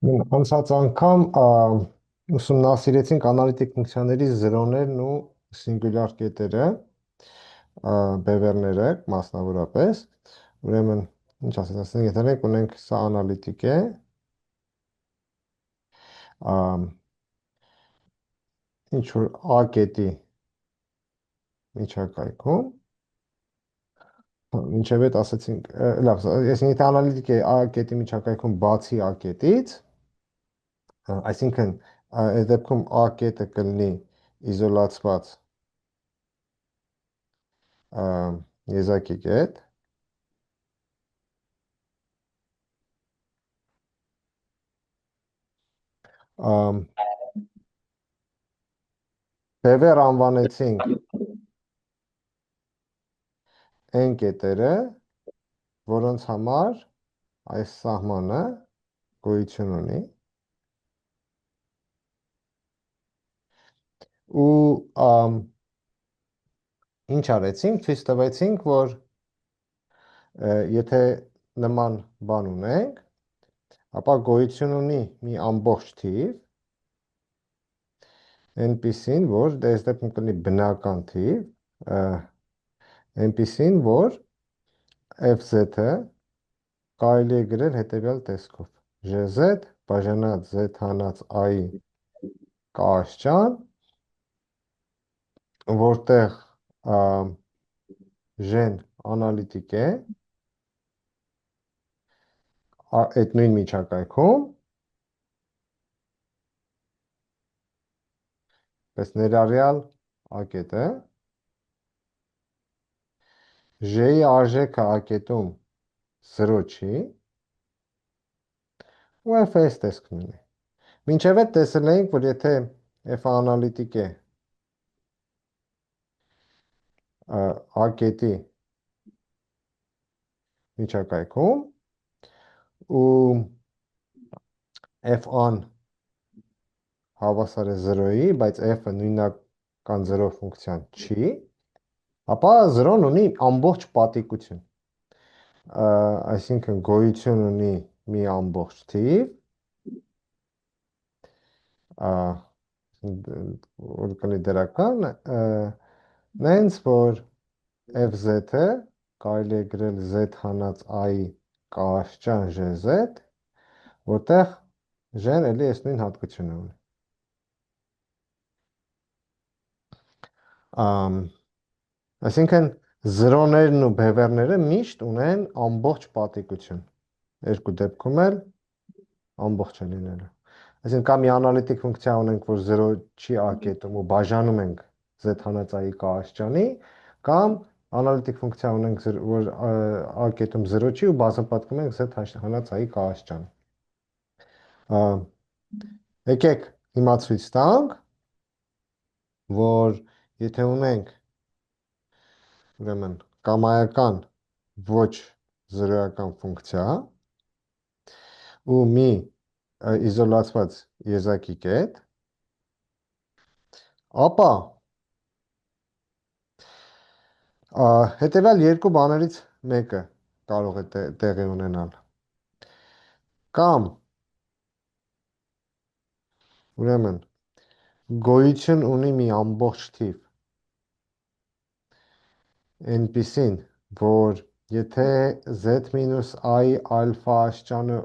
Անցած անգամ ուսումնասիրեցինք անալիտիկ ֆունկցիաների զրոներն ու սինգուլյար կետերը, բևեռները մասնավորապես։ Ուրեմն, ինչ ասած, ասենք եթե ունենք սա անալիտիկ է, ինչ որ A կետի միջակայքում, մինչև այդ ասացինք, լավ, եթե անալիտիկ է A կետի միջակայքում բացի A կետից, այսինքն այդ դեպքում A կետը կլինի իզոլացված եզակի կետ, բևեռ անվանեցինք N կետերը, որոնց համար այս սահմանը գոյություն ունի ու ինչ արեցինք, ցույց տվեցինք, որ եթե նման բան ունենք, ապա գոյություն ունի մի ամբողջ թիվ, այնպիսին, որ այս դեպքում կլինի բնական թիվ, այնպիսին, որ FZ-ը կարելի է գրել հետևյալ տեսքով. GZ բաժանած Z հանած I կաշճան, որտեղ G-ն անալիտիկ է, այդ նույն միջակայքում, պես ներառյալ A կետը, G-ի արժեքը A կետում 0 չի, ու F-ը այս տեսքն ունի։ Մինչև այդ տեսել էինք, որ եթե F-ը անալիտիկ է A կետի միջակայքում ու F-ան հավասար է 0-ի, բայց F-ը նույնական 0 ֆունկցիան չի, ապա 0-ն ունի ամբողջ պատիկություն, այսինքն գոյություն ունի մի ամբողջ թիվ, որ կլինի դրական, նենց որ FZ-ը կարելի է գրել Z հանած I կաշճան GZ, որտեղ G-ն էլի այս նույն հատկությունը ունի։ Այսինքն զրոներն ու բևեռները միշտ ունեն ամբողջ պատիկություն։ Երկու դեպքում էլ ամբողջ է լինելու։ Այսինքն կամ մի անալիտիկ ֆունկցիա ունենք, որ 0 չի A կետում ու բաժանում ենք Z հանած I կաշճանի, կամ անալիտիկ ֆունկցիա ունենք, որ A կետում 0 չի ու բազմապատկում ենք Z հանած I կաշճան։ Եկեք հիմա ցույց տանք, որ եթե ունենք ուրեմն կամայական ոչ զրոյական ֆունկցիա ու մի իզոլացված եզակի կետ, ապա հետևյալ երկու բաներից մեկը կարող է տեղի ունենալ։ Կամ ուրեմն գոյություն ունի մի ամբողջ թիվ, այնպիսին, որ եթե Z-I ալֆա աշճանը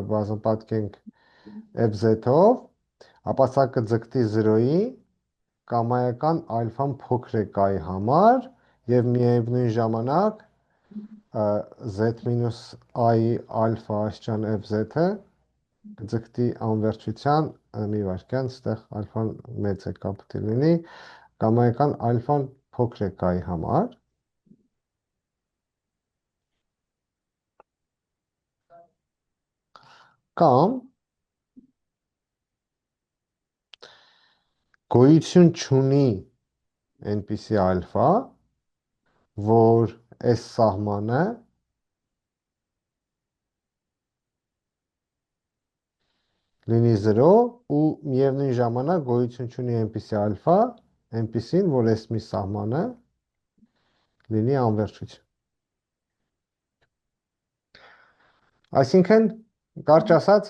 բազմապատկենք FZ-ով, ապա սա կձգտի 0-ի, կամայական ալֆան փոքր է կայի համար և միևնույն ժամանակ Z-I ալֆա աշճան FZ-ը կձգտի անվերջության, մի վարկյան, ստեղ ալֆան մեծ է կապտի լինի, կամայական ալֆան փոքր է կայի համար, կամ գոյություն չունի այնպիսի ալֆա, որ այս սահմանը լինի 0 ու միևնույն ժամանակ գոյություն չունի այնպիսի ալֆա, այնպիսին, որ այս մի սահմանը լինի անվերջություն։ Այսինքն, կարճ ասած,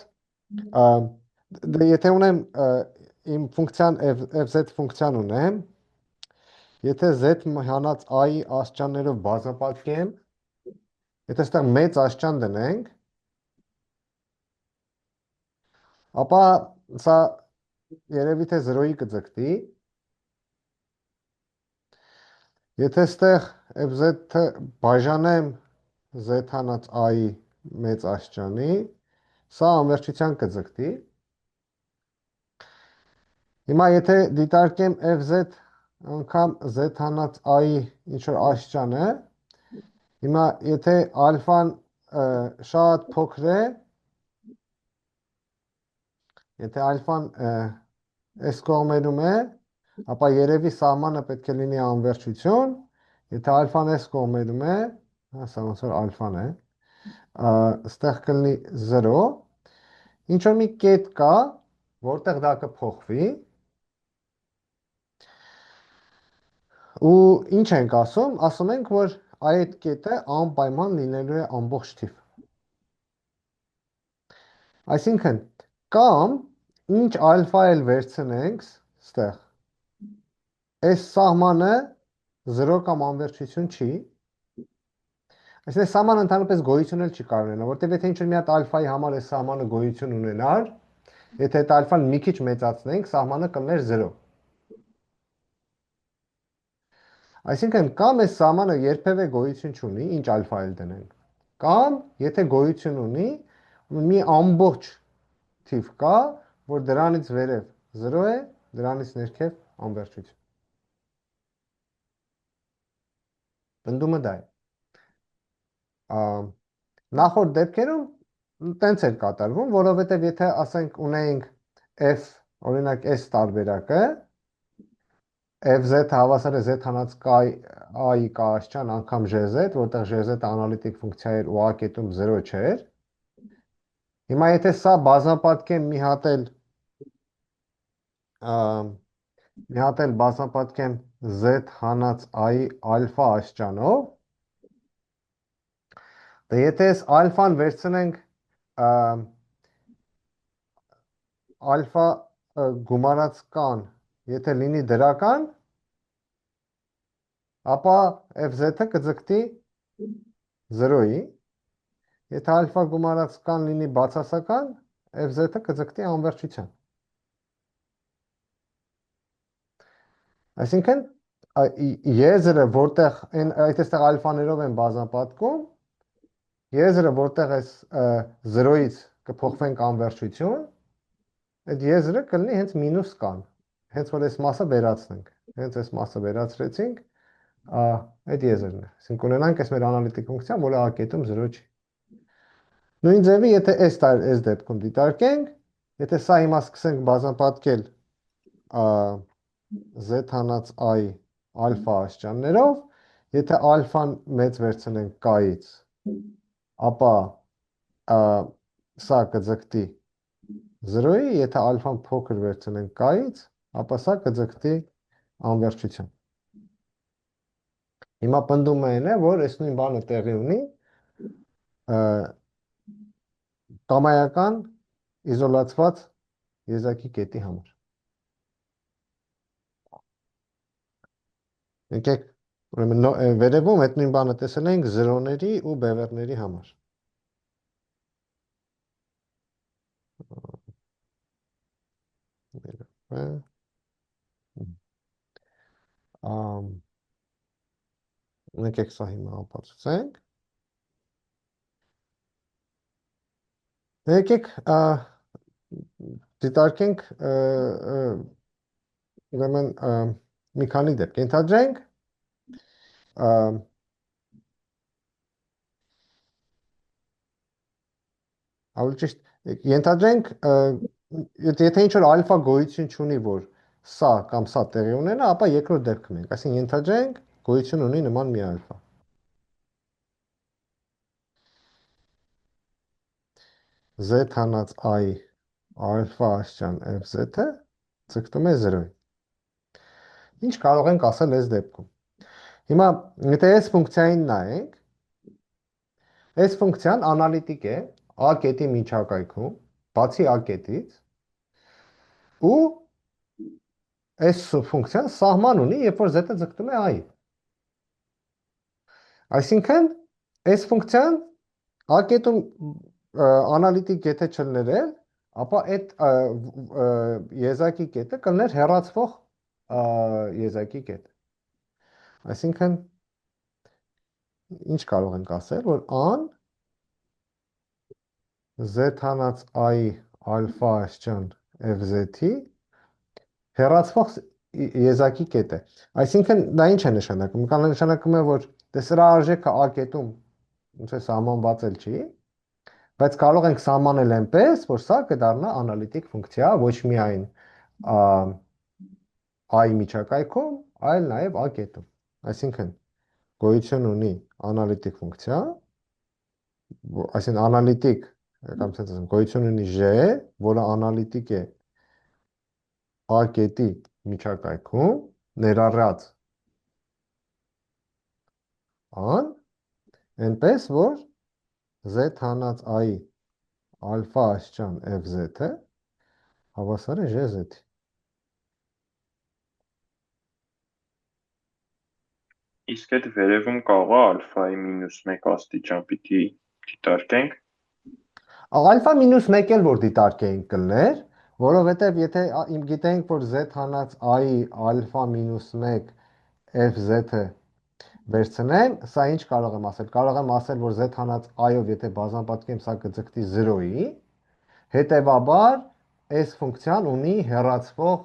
Ա, դե եթե ունեմ իմ ֆունկցիան fz ֆունկցիան ունեմ, եթե z հանած i աստիճաններով բազմապատկեմ, եթե այստեղ մեծ աստիճան դնենք, ապա սա երևի թե 0-ի կձգտի, եթե այստեղ fz-ը բաժանեմ z հանած i մեծ աստիճանի, սա անվերջության կձգտի։ Հիմա եթե դիտարկեմ fz անգամ z հանած i ինչ-որ աստիճան է, հիմա եթե ալֆան շատ փոքր է, եթե ալֆան այս կողմերում է, ապա երևի սահմանը պետք է լինի անվերջություն, եթե ալֆան այս կողմերում է, ասա ոնց որ ալֆան է, ստեղ կլինի 0, ինչ որ մի կետ կա, որտեղ դա կփոխվի, ու ինչ ենք ասում, ասում ենք, որ այդ կետը անպայման լինելու է ամբողջ թիվ։ Այսինքն, կամ ինչ ալֆա էլ վերցնենք, ստեղ, այս սահմանը 0 կամ անվերջություն չի, այսինքն սահմանը ընդհանրապես գոյություն էլ չի կարող ունենալ, որտեղ եթե ինչ-որ մի հատ ալֆայի համար այս սահմանը գոյություն ունենար, եթե այդ ալֆան մի քիչ մեծացնենք, սահմանը կլներ 0։ Այսինքն կամ այս սահմանը երբևէ գոյություն չունի, ինչ ալֆա էլ դնենք, կամ եթե գոյություն ունի, մի ամբողջ թիվ կա, որ դրանից վերև 0 է, դրանից ներքև անվերջություն։ Պնդումը դա է։ Նախորդ դեպքերում տենց էր կատարվում, որովհետև եթե ասենք ունեինք f, օրինակ s տարբերակը, fz հավասար է z հանած i կա աստիճան անգամ gz, որտեղ gz-ը անալիտիկ ֆունկցիա էր ու a կետում 0 չէր։ Հիմա եթե սա բազմապատկեմ մի հատ էլ բազմապատկեմ z հանած i ալֆա աստիճանով, դե եթե այս ալֆան վերցնենք ալֆա գումարած կան, եթե լինի դրական, ապա fz-ը կձգտի 0-ի, եթե ալֆա գումարած կան լինի բացասական, fz-ը կձգտի անվերջության։ Այսինքն եզրը, որտեղ այդտեղ ալֆաներով են բազմապատկում, եզրը, որտեղ այս 0-ից կփոխվենք անվերջություն, այդ եզրը կլինի հենց մինուս կան, հենց որ այս մասը վերացնենք, հենց այս մասը վերացրեցինք, այդ եզրն է, այսինքն ունենանք այս մեր անալիտիկ ֆունկցիան, որը a կետում 0 չի։ Նույն ձևի, եթե այս դեպքում դիտարկենք, եթե սա հիմա սկսենք բազմապատկել z հանած i ալֆա աստիճաններով, եթե ալֆան մեծ վերցնենք k-ից, ապա սա կձգտի 0-ի, եթե ալֆան փոքր վերցնենք k-ից, ապա սա կձգտի անվերջության։ Հիմա պնդումը այն է, որ այս նույն բանը տեղի ունի կամայական իզոլացված եզակի կետի համար։ Եկեք, ուրեմն վերևում այդ նույն բանը տեսել ենք 0-ների ու բևեռների համար։ Եկեք սա հիմա ապացուցենք։ Եկեք դիտարկենք ուրեմն մի քանի դեպք։ Ենթադրենք ավելի ճիշտ ենթադրենք եթե ինչ-որ ալֆա գոյություն չունի, որ սա կամ սա տեղի ունենա, ապա երկրորդ դեպքում ենք, այսինքն ենթադրենք գոյություն ունի նման մի ալֆա։ Z հանած i ալֆա աստիճան fz-ը ձգտում է 0-ի։ Ինչ կարող ենք ասել այս դեպքում։ Հիմա եթե այս ֆունկցիային նայենք, այս ֆունկցիան անալիտիկ է a կետի միջակայքում, բացի a կետից ու այս ֆունկցիան սահման ունի, երբ որ z-ը ձգտում է a-ի։ Այսինքն այս ֆունկցիան a կետում անալիտիկ եթե չլներել, ապա այդ եզակի կետը կլներ հեռացվող եզակի կետ։ Այսինքն ինչ կարող ենք ասել, որ an z հանած i ալֆա աշճան fz-ի հեռացվող եզակի կետ է։ Այսինքն դա ինչ է նշանակում։ Նշանակում է, որ դե սրա արժեքը a կետում ոնց է սահմանված էլ չի, բայց կարող ենք սահմանել այնպես, որ սա կդառնա անալիտիկ ֆունկցիա, ոչ միայն i միջակայքում, այլ նաև a կետում։ Այսինքն գոյություն ունի անալիտիկ ֆունկցիա, այսինքն անալիտիկ կամ ասած գոյություն ունի j, որը անալիտիկ է a կետի միջակայքում, ներառած an, այնպես որ z հանած i ալֆա աշճան fz-ը հավասար է jz-ի։ Իսկ այդ վերևում կարող է ալֆայի -1 աստիճան պիտի դիտարկենք։ Ալֆա -1 էլ որ դիտարկեինք կլներ, որովհետև եթե գիտենք, որ z հանած i ալֆա -1 fz-ը վերցնեմ, սա ինչ կարող եմ ասել։ Կարող եմ ասել, որ z հանած i-ով եթե բազմապատկեմ, սա կձգտի 0-ի, հետևաբար այս ֆունկցիան ունի հեռացվող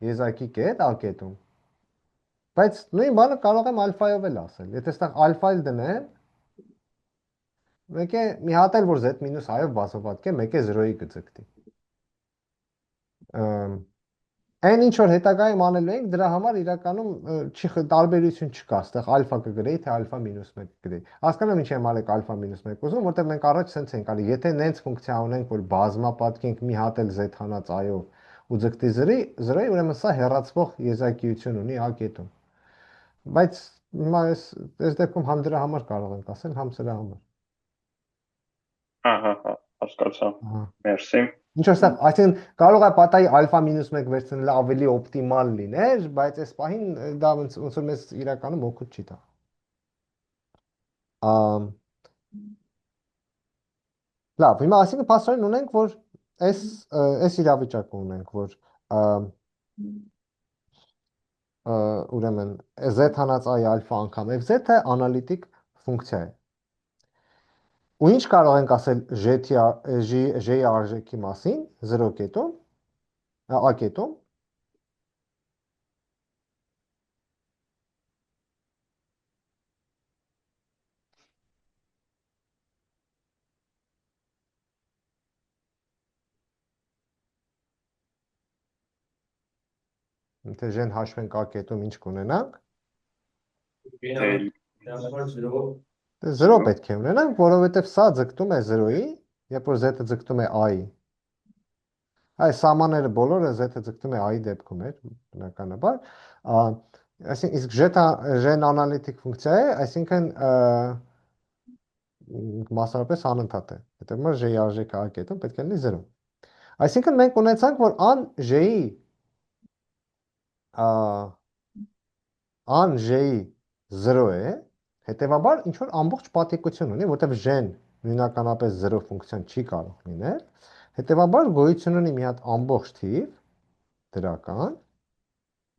եզակի կետ a կետում։ Բայց նույն բանը կարող եմ ալֆայով էլ ասել։ Եթե այստեղ ալֆա էլ դնեմ, մեկ է մի հատ էլ որ z մինուս i-ով բազմապատկեմ, մեկ է 0-ի կձգտի։ Այն ինչ որ հետագայում անելու ենք, դրա համար իրականում տարբերություն չկա, այստեղ ալֆա կգրեի, թե ալֆա -1 կգրեի։ Հասկանում ինչ եմ արեք ալֆա -1 ուզում, որտեղ մենք առաջ սենց ենք արի, եթե նենց ֆունկցիա ունենք, որ բազմապատկենք մի հատ էլ z հանած i-ով ու ձգտի 0-ի, ուրեմն սա հեռացվող եզակիություն ունի a կետում։ Բայց հիմա այս դեպքում համ դրա համար կարող ենք ասել, համ սրա համար։ Ահա, հասկացա։ Մերսի։ Ինչ որ ստեղ, այսինքն կարող է պատահի ալֆա -1 վերցնելը ավելի օպտիմալ լիներ, բայց այս պահին դա ոնց որ մեզ իրականում օգուտ չի տա։ Լավ, հիմա այսինքն փաստորեն ունենք, որ այս իրավիճակը ունենք, որ ուրեմն z հանած i ալֆա անգամ fz-ը անալիտիկ ֆունկցիա է։ Ու ինչ կարող ենք ասել j-ի արժեքի մասին 0 կետում, a կետում, Եթե j-ն հաշվենք a կետում, ինչ կունենանք։ 0 պետք է ունենանք, որովհետև սա ձգտում է 0-ի, երբ որ z-ը ձգտում է i-ի։ Այս սահմանները բոլորը z-ը ձգտում է i-ի դեպքում էր, բնականաբար։ Այսինքն իսկ j-ն անալիտիկ ֆունկցիա է, այսինքն մասնավորապես անընդհատ է։ Հետևաբար j-ի արժեքը a կետում պետք է լինի 0։ Այսինքն մենք ունեցանք, որ an j-ի 0 է, հետևաբար ինչ որ ամբողջ պատիկություն ունի, որտեղ j-ն նույնականապես 0 ֆունկցիան չի կարող լինել, հետևաբար գոյություն ունի մի հատ ամբողջ թիվ դրական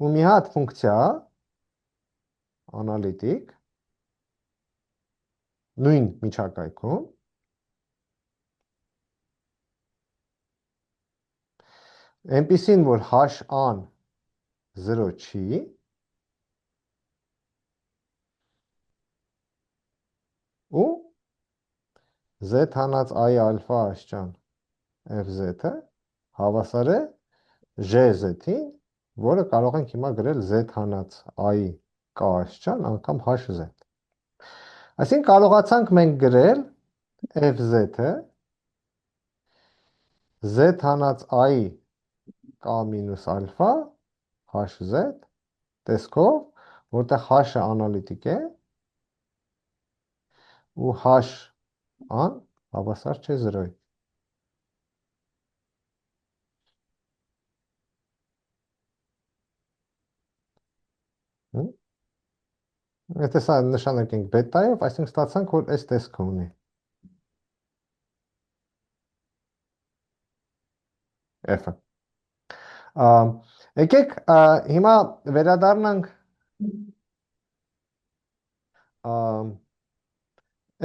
ու մի հատ ֆունկցիա անալիտիկ նույն միջակայքում, այնպիսին, որ h-an 0 չի, ու z հանած i ալֆա աշճան fz-ը հավասար է jz-ին, որը կարող ենք հիմա գրել z հանած i k աշճան անգամ hz։ Այսինքն կարողացանք մենք գրել fz-ը z հանած i k մինուս ալֆա hz տեսքով, որտեղ h-ը անալիտիկ է ու h-ան հավասար չէ 0-ի։ Եթե սա նշանակենք բետայով, այսինքն ստացանք, որ այս տեսքը ունի։ F-ը։ Եկեք հիմա վերադառնանք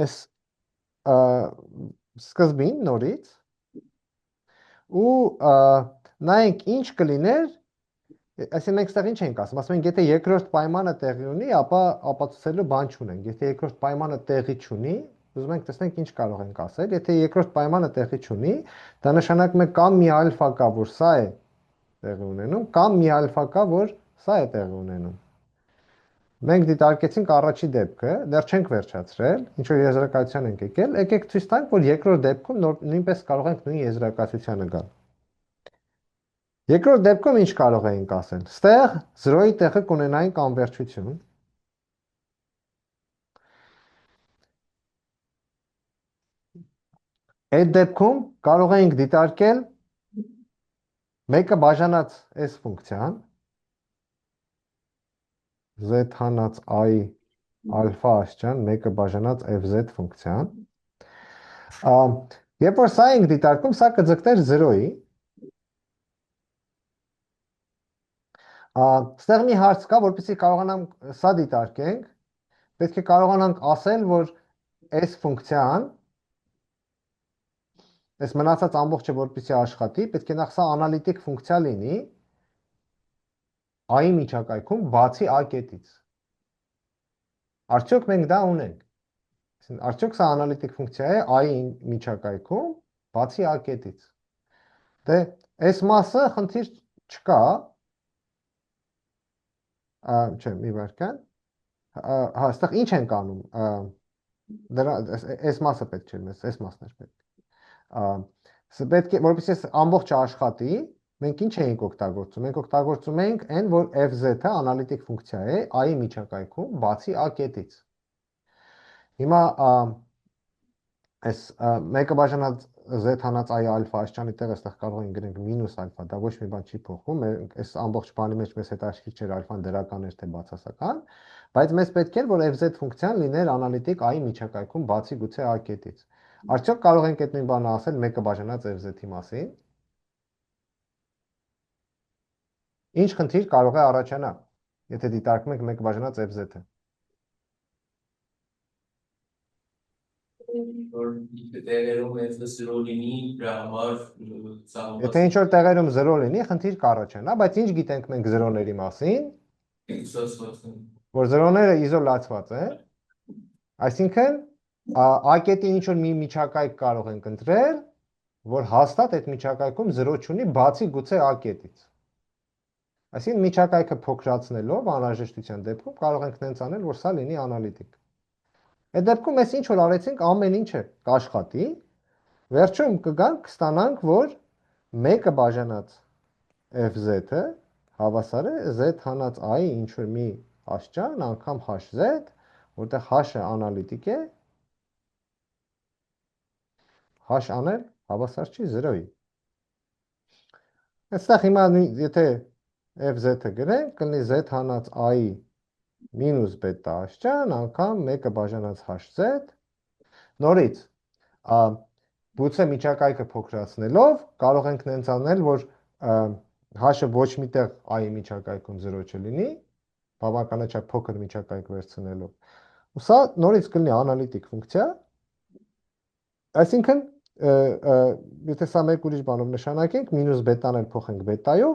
այս սկզբին նորից ու նայենք ինչ կլիներ, այսինքն մենք ստեղ ինչ ենք ասում ենք, եթե երկրորդ պայմանը տեղի ունի, ապա ապացուցելու բան չունենք, եթե երկրորդ պայմանը տեղի չունի, ուզում ենք տեսնենք ինչ կարող ենք ասել, եթե երկրորդ պայմանը տեղի չունի, դա նշանակում է կամ մի ալֆա կա, որ սա է տեղի ունենում, կամ մի ալֆա կա, որ սա է տեղի ունենում։ Մենք դիտարկեցինք առաջի դեպքը, դեռ չենք վերջացրել, ինչ որ եզրակացության ենք եկել, եկեք ցույց տանք, որ երկրորդ դեպքում նույնպես կարող ենք նույն եզրակացությանը գալ։ Երկրորդ դեպքում ինչ կարող էինք ասել։ Ստեղ 0-ի տեղը կունենայինք անվերջություն։ Այդ դեպքում կարող էինք դիտարկել մեկը բաժանած s ֆունկցիան z հանած i ալֆա աշճան, մեկը բաժանած fz ֆունկցիան։ Երբ որ սա ենք դիտարկում, սա կձգտեր 0-ի։ Ստեղ մի հարց կա, որպեսզի կարողանանք սա դիտարկենք, պետք է կարողանանք ասել, որ s ֆունկցիան, այս մնացած ամբողջը որպեսզի աշխատի, պետք է նախ սա անալիտիկ ֆունկցիա լինի i-ի միջակայքում բացի a կետից։ Արդյոք մենք դա ունենք։ Արդյոք սա անալիտիկ ֆունկցիա է i-ի միջակայքում բացի a կետից։ Դե այս մասը խնդիր չկա, չէ, մի վարքան, հա, այստեղ ինչ ենք անում, դրա այս մասը պետք չէ մեզ, այս մասն էր պետք։ Պետք է, որպեսզի այս ամբողջը աշխատի, մենք ինչ էինք օգտագործում։ Մենք օգտագործում էինք n, որ fz-ը անալիտիկ ֆունկցիա է i-ի միջակայքում բացի a կետից։ Հիմա այս մեկը բաժանած z հանած i ալֆա աշճանի տեղը այստեղ կարող ենք գրենք մինուս ալֆա, դա ոչ մի բան չի փոխում, այս ամբողջ բանի մեջ մեզ հետաքրքիր չէր ալֆան դրական էր թե բացասական, բայց մեզ պետք էր, որ fz ֆունկցիան լիներ անալիտիկ i-ի միջակայքում բացի գուցե a կետից։ Արդյոք կարող ենք այդ նույն բանը ասել մեկը բաժանած fz-ի մասին։ Ինչ խնդիր կարող է առաջանալ, եթե դիտարկում ենք մեկը բաժանած fz-ը։ Եթե ինչ որ տեղերում 0 լինի, խնդիր կառաջանա, բայց ինչ գիտենք մենք 0-ների մասին, որ 0-ները իզոլացված են, այսինքն a կետի ինչ որ մի միջակայք կարող ենք ընտրել, որ հաստատ այդ միջակայքում 0 չունի, բացի գուցե a կետից։ Այսինքն միջակայքը փոքրացնելով անհրաժեշտության դեպքում կարող ենք նենց անել, որ սա լինի անալիտիկ։ Այդ դեպքում mēs ինչ որ արեցինք, ամեն ինչը կաշխատի, վերջում կգանք, կստանանք, որ մեկը բաժանած fz-ը հավասար է z հանած i-ի ինչ որ մի աշճան անգամ hz, որտեղ h-ը անալիտիկ է, h անել հավասար չի 0-ի։ Այստեղ հիմա եթե fz-ը գրենք, կլինի z հանած i մինուս բետա աշճան անգամ մեկը բաժանած hz, նորից, գուցե միջակայքը փոքրացնելով կարող ենք նենց անել, որ h-ը ոչ միտեղ i-ի միջակայքում 0 չլինի, բավականաչափ փոքր միջակայք վերցնելով։ Ու սա նորից կլինի անալիտիկ ֆունկցիա, այսինքն եթե սա մեկ ուրիշ բանով նշանակենք, մինուս բետան էլ փոխենք բետայով,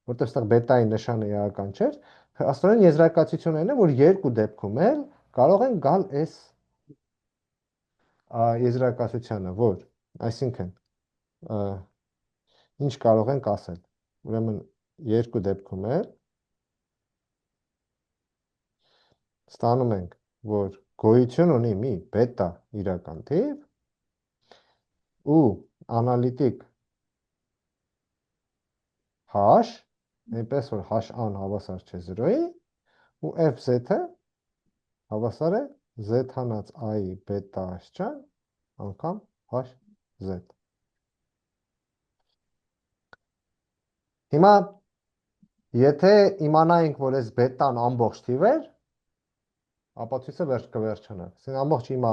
որտեղ այստեղ բետայի նշանը էական չէր, աստորեն եզրակացությունն է, որ երկու դեպքում էլ կարող են գալ այս եզրակացությանը, որ, այսինքն, ինչ կարող ենք ասել, ուրեմն երկու դեպքում էլ ստանում ենք, որ գոյություն ունի մի բետա իրական թիվ ու անալիտիկ h, այնպես որ h-ան հավասար չէ 0-ի, ու fz-ը հավասար է z հանած i բետա աշճան անգամ hz։ Հիմա Եթե իմանայինք, որ այս բետան ամբողջ թիվ էր, ապա ցույցը կվերջանա։ Ասեն ամբողջ հիմա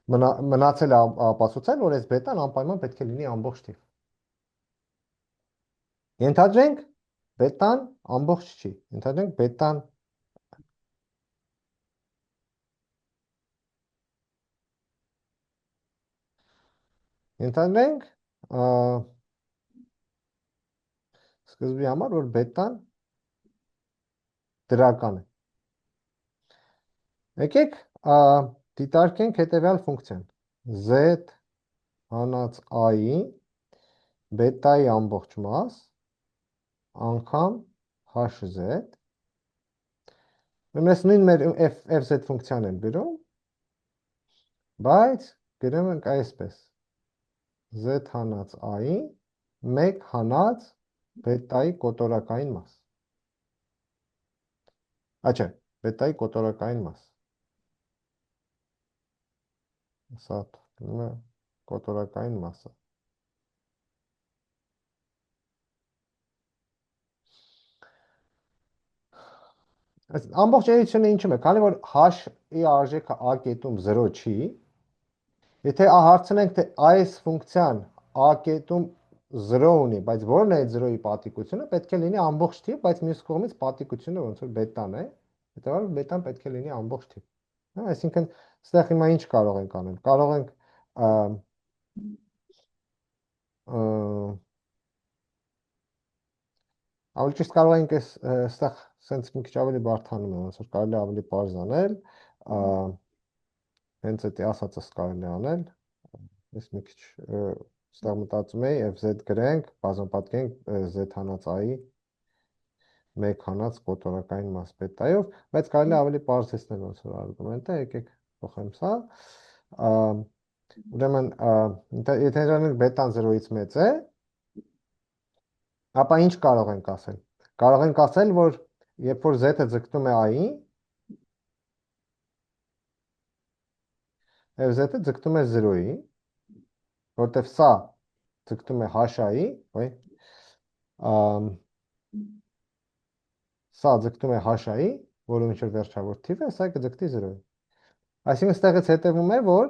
մնացել է ապացուցել, որ այս բետան անպայման պետք է լինի ամբողջ թիվ։ Ենթադրենք բետան ամբողջ չի։ Ենթադրենք բետան Ենթադրենք սկզբի համար, որ բետան դրական է։ Եկեք դիտարկենք հետևյալ ֆունկցիան։ Z հանած I-ի բետայի ամբողջ մաս անգամ HZ։ Մենք նույն մեր fz ֆունկցիան են գրում, բայց գրում ենք այսպես. Z հանած I-ի 1 հանած բետայի կոտորակային մաս։ Չէ, բետայի կոտորակային մաս։ Սա թվում է կոտորակային մասը։ Ամբողջ էությունը ինչում է, քանի որ h-ի արժեքը a կետում 0 չի, եթե հարցնենք, թե այս ֆունկցիան a կետում 0 ունի, բայց որն է այդ 0-ի պատիկությունը, պետք է լինի ամբողջ թիվ, բայց մյուս կողմից պատիկությունը ոնց որ բետան է, հետևաբար բետան պետք է լինի ամբողջ թիվ։ Այսինքն, այստեղ հիմա ինչ կարող ենք անել։ Կարող ենք ավելի ճիշտ կարող ենք այստեղ սենց մի քիչ ավելի բարդանում է, ոնց որ կարելի է ավելի պարզ անել, հենց այդ ասածս կարելի է անել, ես մի քիչ այստեղ մտածում էի, fz գրենք, բազմապատկենք z հանած i-ի 1 հանած կոտորակային մաս բետայով, բայց կարելի է ավելի պարզեցնել ոնց որ արգումենտը, եկեք փոխեմ սա, ուրեմն, եթե նրանք բետան 0-ից մեծ է, ապա ինչ կարող ենք ասել։ Կարող ենք ասել, որ երբ որ z-ը ձգտում է i-ի, եւ z-ը ձգտում է 0-ի, որտեվ սա ձգտում է h-ի, սա ձգտում է h-ի, որը ինչ որ վերջավոր թիվ է, սա կձգտի 0-ի։ Այսինքն ստեղից հետևում է, որ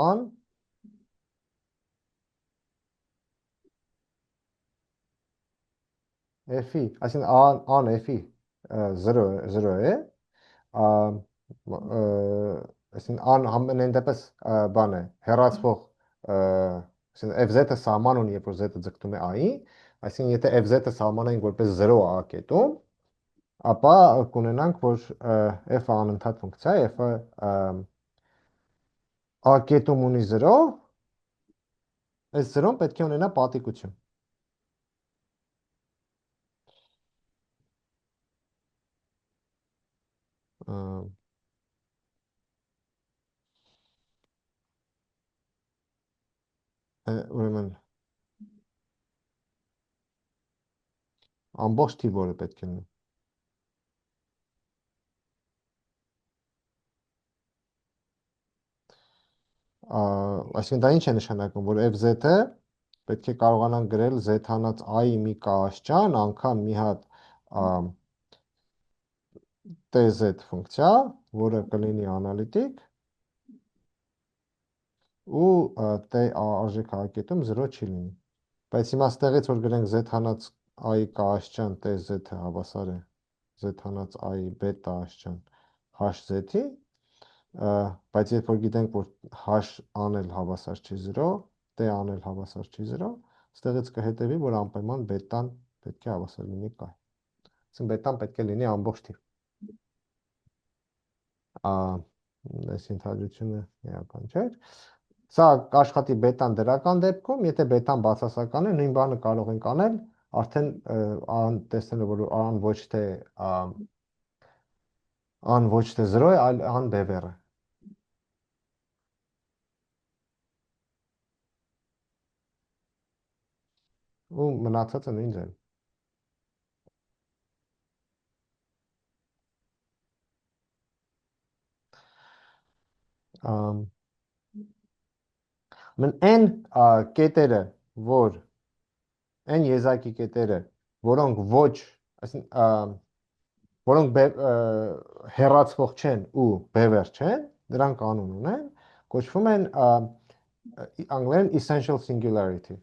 an f-ի, այսինքն an f-ի 0 է, այսինքն an ամենայն դեպս բան է, հեռացվող, այսինքն fz-ը սահման ունի, երբ որ z-ը ձգտում է i-ի, այսինքն եթե fz-ը սահմանենք որպես 0 a կետում, ապա կունենանք, որ f-ը անընդհատ ֆունկցիա է, f-ը a կետում ունի 0, այս 0-ն պետք է ունենա պատիկություն։ Ուրեմն ամբողջ թիվ որը պետք է լինի։ Այսինքն դա ինչ է նշանակում, որ fz-ը պետք է կարողանան գրել z հանած i-ի մի կաշճան անգամ մի հատ tz ֆունկցիա, որը կլինի անալիտիկ ու t արժեքը a-կետում 0 չի լինի։ Բայց հիմա ստեղից որ գրենք z հանած i կաշճան tz-ը հավասար է z հանած i բետա աշճան hz-ի, բայց երբ որ գիտենք, որ h անել հավասար չի 0, t անել հավասար չի 0, ստեղից կհետևի, որ անպայման բետան պետք է հավասար լինի կայ։ Այսինքն բետան պետք է լինի ամբողջ թիվ։ Այս ենթադրությունը էական չէ։ Սա կաշխատի բետան դրական դեպքում, եթե բետան բացասական է, նույն բանը կարող ենք անել, արդեն տեսնելով, որ an ոչ թե 0 է, այլ an բևեռ է։ Ու մնացածը նույն ձև։ Մեն n կետերը, որ այն եզակի կետերը, որոնք ոչ, այսինքն որոնք հեռացվող չեն ու բևեռ չեն, դրանք անուն ունեն, կոչվում են անգլերեն essential singularity։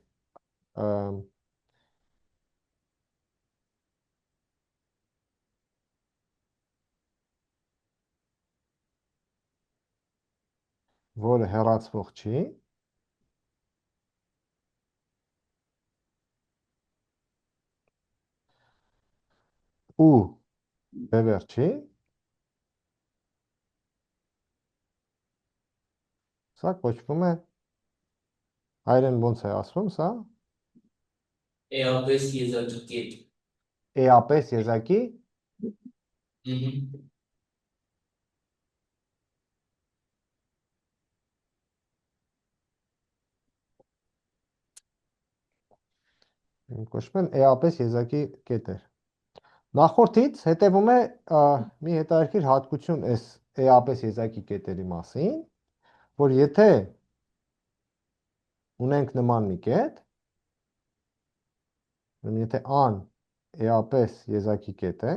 Որը հեռացվող չի, ու բևեռ չի, սա կոչվում է, հայերեն ոնց է ասվում սա, էապես եզակի կետ։ էապես եզակի, կոչվում են էապես եզակի կետեր։ Նախորդից հետևում է մի հետաքրքիր հատկություն այս էապես եզակի կետերի մասին, որ եթե ունենք նման մի կետ, եթե ան էապես եզակի կետ է,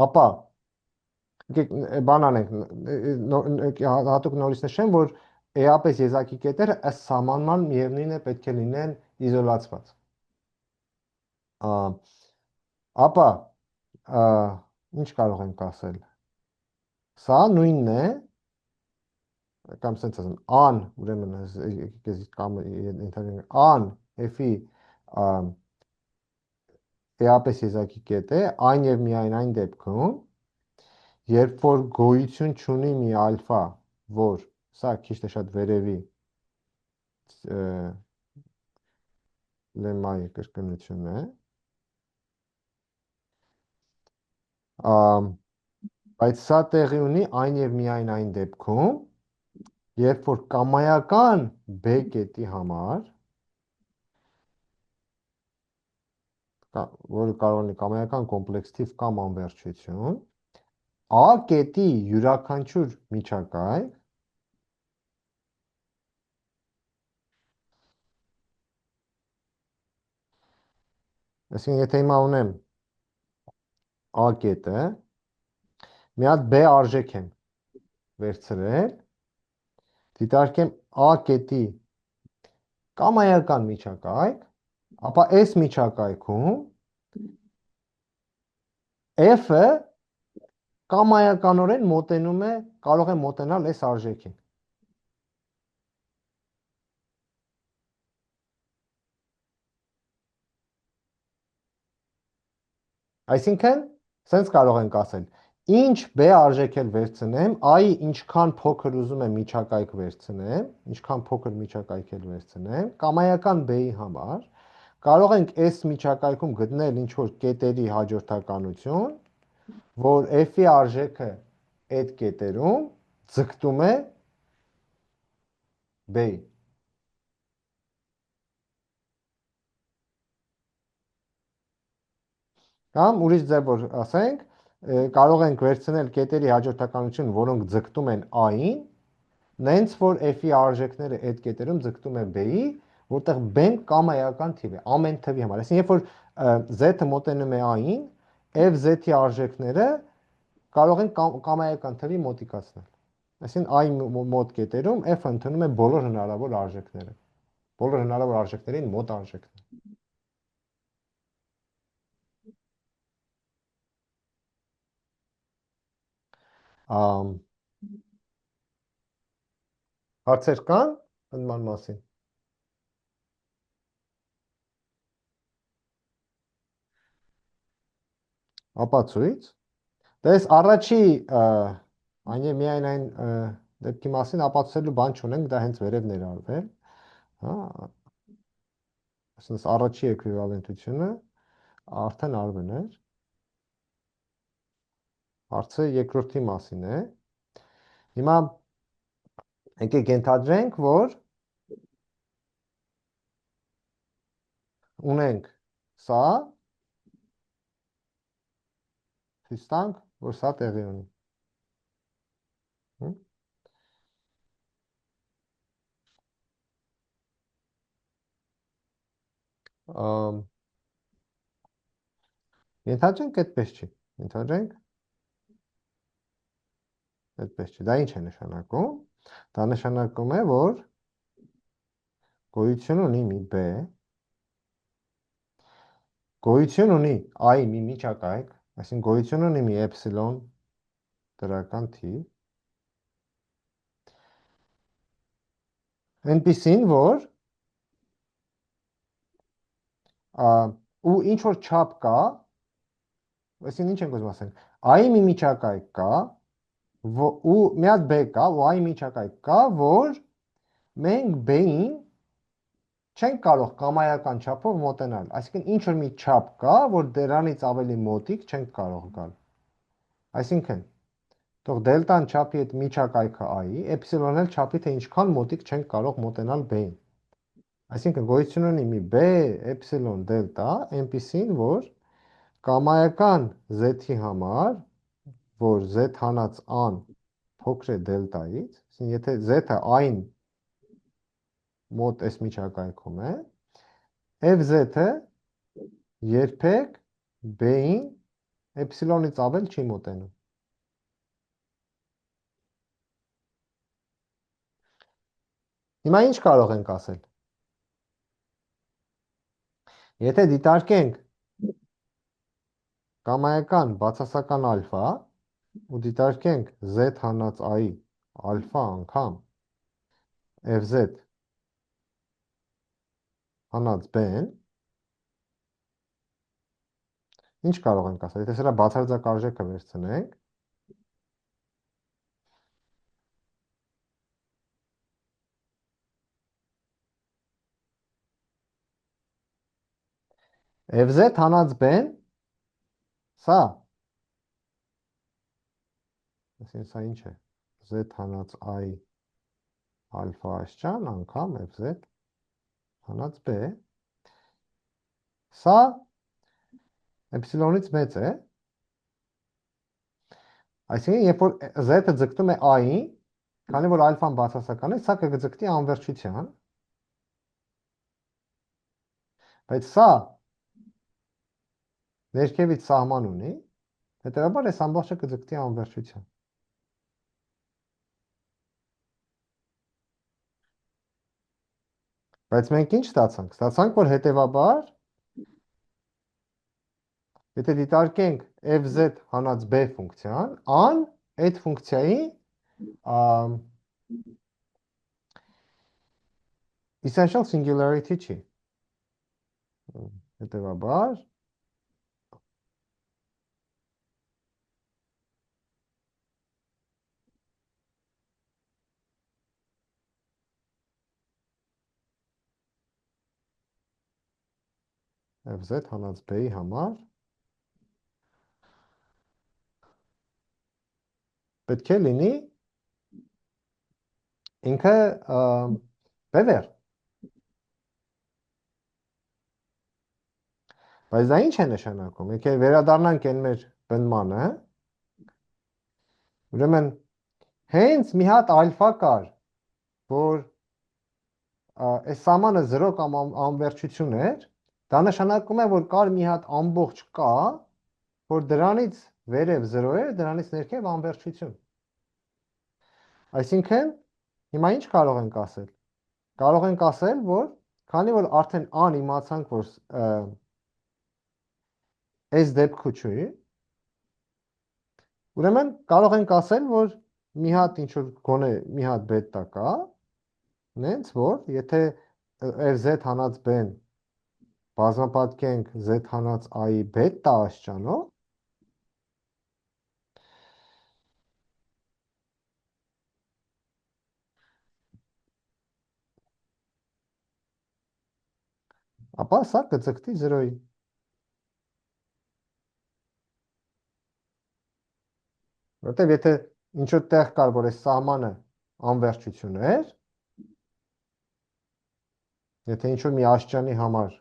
ապա բան անենք, հատուկ նորից նշեմ, որ էապես եզակի կետերը ըստ սահմանման միևնույն է պետք է լինեն իզոլացված։ Ապա ինչ կարող ենք ասել։ Սա նույնն է, կամ սենց ասեմ, ան, ուրեմն ան f-ի էապես եզակի կետ է, այն եւ միայն այն դեպքում, երբ որ գոյություն չունի մի ալֆա, որ սա քիչ թե շատ վերևի լեմմայի կրկնություն է, բայց սա տեղի ունի այն եւ միայն այն դեպքում, երբ որ կամայական B կետի համար, որը կարող ունի կամայական կոմպլեքս թիվ կամ անվերջություն, A կետի յուրաքանչյուր միջակայք այսինքն եթե հիմա ունեմ A կետը, մի հատ B արժեք եմ վերցրել, դիտարկեմ A կետի կամայական միջակայք, ապա այս միջակայքում F-ը կամայականորեն մոտենում է, կարող է մոտենալ այս արժեքին։ Այսինքն, սենց կարող ենք ասել, ինչ B արժեք էլ վերցնեմ, I-ի ինչքան փոքր ուզում եմ միջակայք վերցնեմ, ինչքան փոքր միջակայք էլ վերցնեմ, կամայական B-ի համար, կարող ենք այս միջակայքում գտնել ինչ-որ կետերի հաջորդականություն, որ F-ի արժեքը այդ կետերում ձգտում է B-ի։ Կամ ուրիշ ձևով ասենք, կարող ենք վերցնել կետերի հաջորդականություն, որոնք ձգտում են A-ին, նենց որ F-ի արժեքները այդ կետերում ձգտում է B-ի, որտեղ B-ն կամայական թիվ է, ամեն թվի համար։ Այսինքն, երբ որ Z-ը մոտենում է A-ին, F-Z-ի արժեքները կարող են կամայական թվի մոտիկացնել։ Այսինքն, I մոտ կետերում F-ը ընդունում է բոլոր հնարավոր արժեքները։ Բոլոր հնարավոր արժեքներին մոտ արժեքներ։ Հարցեր կան ընդման մասին։ Ապացույց։ Դες առաջի այն եւ միայն այն դեպքի մասին ապացուցելու բան չունենք, դա հենց վերև ներառվել, հա։ Այսինքն առաջի էկվիվալենտությունը արդեն արվել էր։ Հարցը երկրորդի մասին է։ Հիմա եկեք ենթադրենք, որ ունենք սա ցույց տանք, որ սա տեղի ունի։ Ենթադրենք այդպես չի։ Ենթադրենք այդպես չի։ Դա ինչ է նշանակում։ Դա նշանակում է, որ գոյություն ունի մի B, գոյություն ունի I մի միջակայք, այսինքն գոյություն ունի մի էպսիլոն դրական թիվ, այնպիսին, որ ու ինչ որ չափ կա, այսինքն ինչ ենք ուզում ասել, I մի միջակայք կա, ու մի հատ B կա, ու I միջակայք կա, որ մենք B-ին չենք կարող կամայական չափով մոտենալ, այսինքն ինչ որ մի չափ կա, որ դրանից ավելի մոտիկ չենք կարող գալ։ Այսինքն, թող դելտան չափի այդ միջակայքը I-ի, էպսիլոն էլ չափի թե ինչքան մոտիկ չենք կարող մոտենալ B-ին։ Այսինքն գոյություն ունի մի B էպսիլոն դելտա, այնպիսին, որ կամայական Z-ի համար, որ Z հանած an փոքր է դելտայից, այսինքն եթե Z-ը I-ին մոտ այս միջակայքում է, FZ-ը երբեք B-ին էպսիլոնից ավել չի մոտենում։ Հիմա ինչ կարող ենք ասել։ Եթե դիտարկենք կամայական բացասական ալֆա ու դիտարկենք Z հանած I ալֆա անգամ FZ հանած B-ն, ինչ կարող ենք ասել, եթե սրա բացարձակ արժեքը վերցնենք, FZ հանած B-ն, սա, այսինքն սա ինչ է, Z հանած I ալֆա աշճան անգամ FZ հանած B, սա էպսիլոնից մեծ է, այսինքն երբ որ Z-ը ձգտում է I-ին, քանի որ ալֆան բացասական է, սա կձգտի անվերջության, բայց սա ներքևից սահման ունի, հետևաբար այս ամբողջը կձգտի անվերջության։ Բայց մենք ինչ ստացանք։ Ստացանք, որ հետևաբար, եթե դիտարկենք FZ հանած B ֆունկցիան, an այդ ֆունկցիայի essential singularity չի։ Հետևաբար FZ հանած B-ի համար պետք է լինի ինքը բևեռ։ Բայց դա ինչ է նշանակում։ Եկեք վերադառնանք այն մեր բնմանը, ուրեմն հենց մի հատ ալֆա կար, որ այս սամանը 0 կամ անվերջություն էր, դա նշանակում է, որ կար մի հատ ամբողջ կա, որ դրանից վերև 0 էր, դրանից ներքև անվերջություն։ Այսինքն, հիմա ինչ կարող ենք ասել։ Կարող ենք ասել, որ քանի որ արդեն an իմացանք, որ այս դեպքում չի, ուրեմն կարող ենք ասել, որ մի հատ ինչ որ գոնե մի հատ բետա կա, նենց որ եթե FZ հանած B-ն բազմապատկենք Z հանած I-ի բետա աշճանով, ապա սա կձգտի 0-ի։ Որտեվ եթե ինչ-որ տեղ կար, որ այս սահմանը անվերջություն էր, եթե ինչ-որ մի աշճանի համար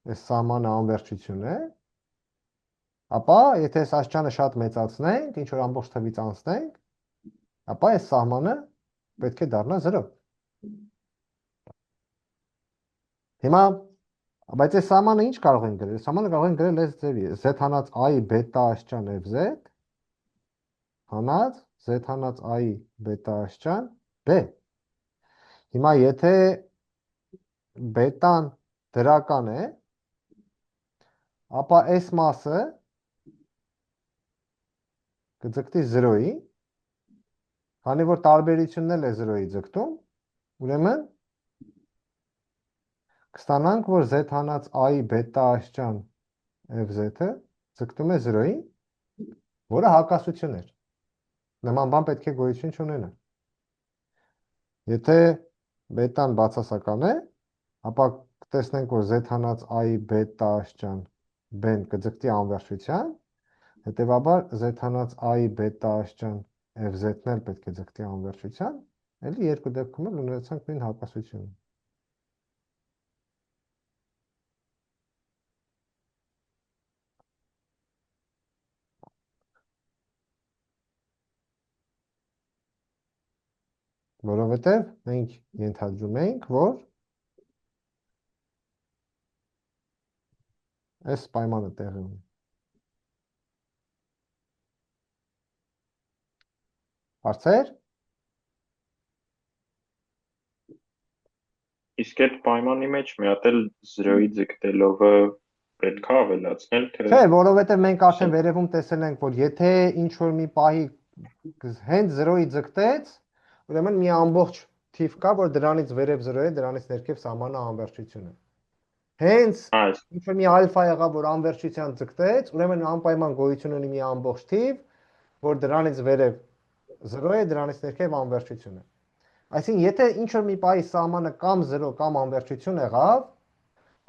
այս սահմանը անվերջություն է, ապա եթե այս աստիճանը շատ մեծացնենք, ինչ որ ամբողջ թվից անցնենք, ապա այս սահմանը պետք է դառնա 0։ Հիմա բայց այս սահմանը ինչ կարող են գրել։ Սահմանը կարող են գրել այս ձևի. z հանած i բետա աստիճան fz հանած z հանած i բետա աստիճան b։ Հիմա եթե բետան դրական է, ապա այս մասը կձգտի 0-ի, քանի որ տարբերությունն էլ է 0-ի ձգտում, ուրեմն կստանանք, որ z հանած i բետա աստիճան fz-ը ձգտում է 0-ի, որը հակասություն էր։ Նման բան պետք է գոյություն չունենա։ Եթե բետան բացասական է, ապա կտեսնենք, որ z հանած i բետա աստիճան b-ն կձգտի անվերջության, հետևաբար z հանած i բետա աստիճան fz-ն էլ պետք է ձգտի անվերջության, էլի երկու դեպքում էլ ունեցանք նույն հակասությունը։ Որովհետև մենք ենթադրում ենք, որ այս պայմանը տեղի ունի։ Հարցեր։ Իսկ այդ պայմանի մեջ մի հատ էլ 0-ի ձգտելովը պետք է ավելացնել, թե Չէ, որովհետև մենք արդեն վերևում տեսել ենք, որ եթե ինչ որ մի պահի հենց 0-ի ձգտեց, ուրեմն մի ամբողջ թիվ կա, որ դրանից վերև 0 է, դրանից ներքև սահմանը անվերջություն է։ Հենց ինչ որ մի ալֆա եղավ, որ անվերջության ձգտեց, ուրեմն անպայման գոյություն ունի մի ամբողջ թիվ, որ դրանից վերև 0 է, դրանից ներքև անվերջություն է։ Այսինքն, եթե ինչ որ մի պահի սահմանը կամ 0 կամ անվերջություն եղավ,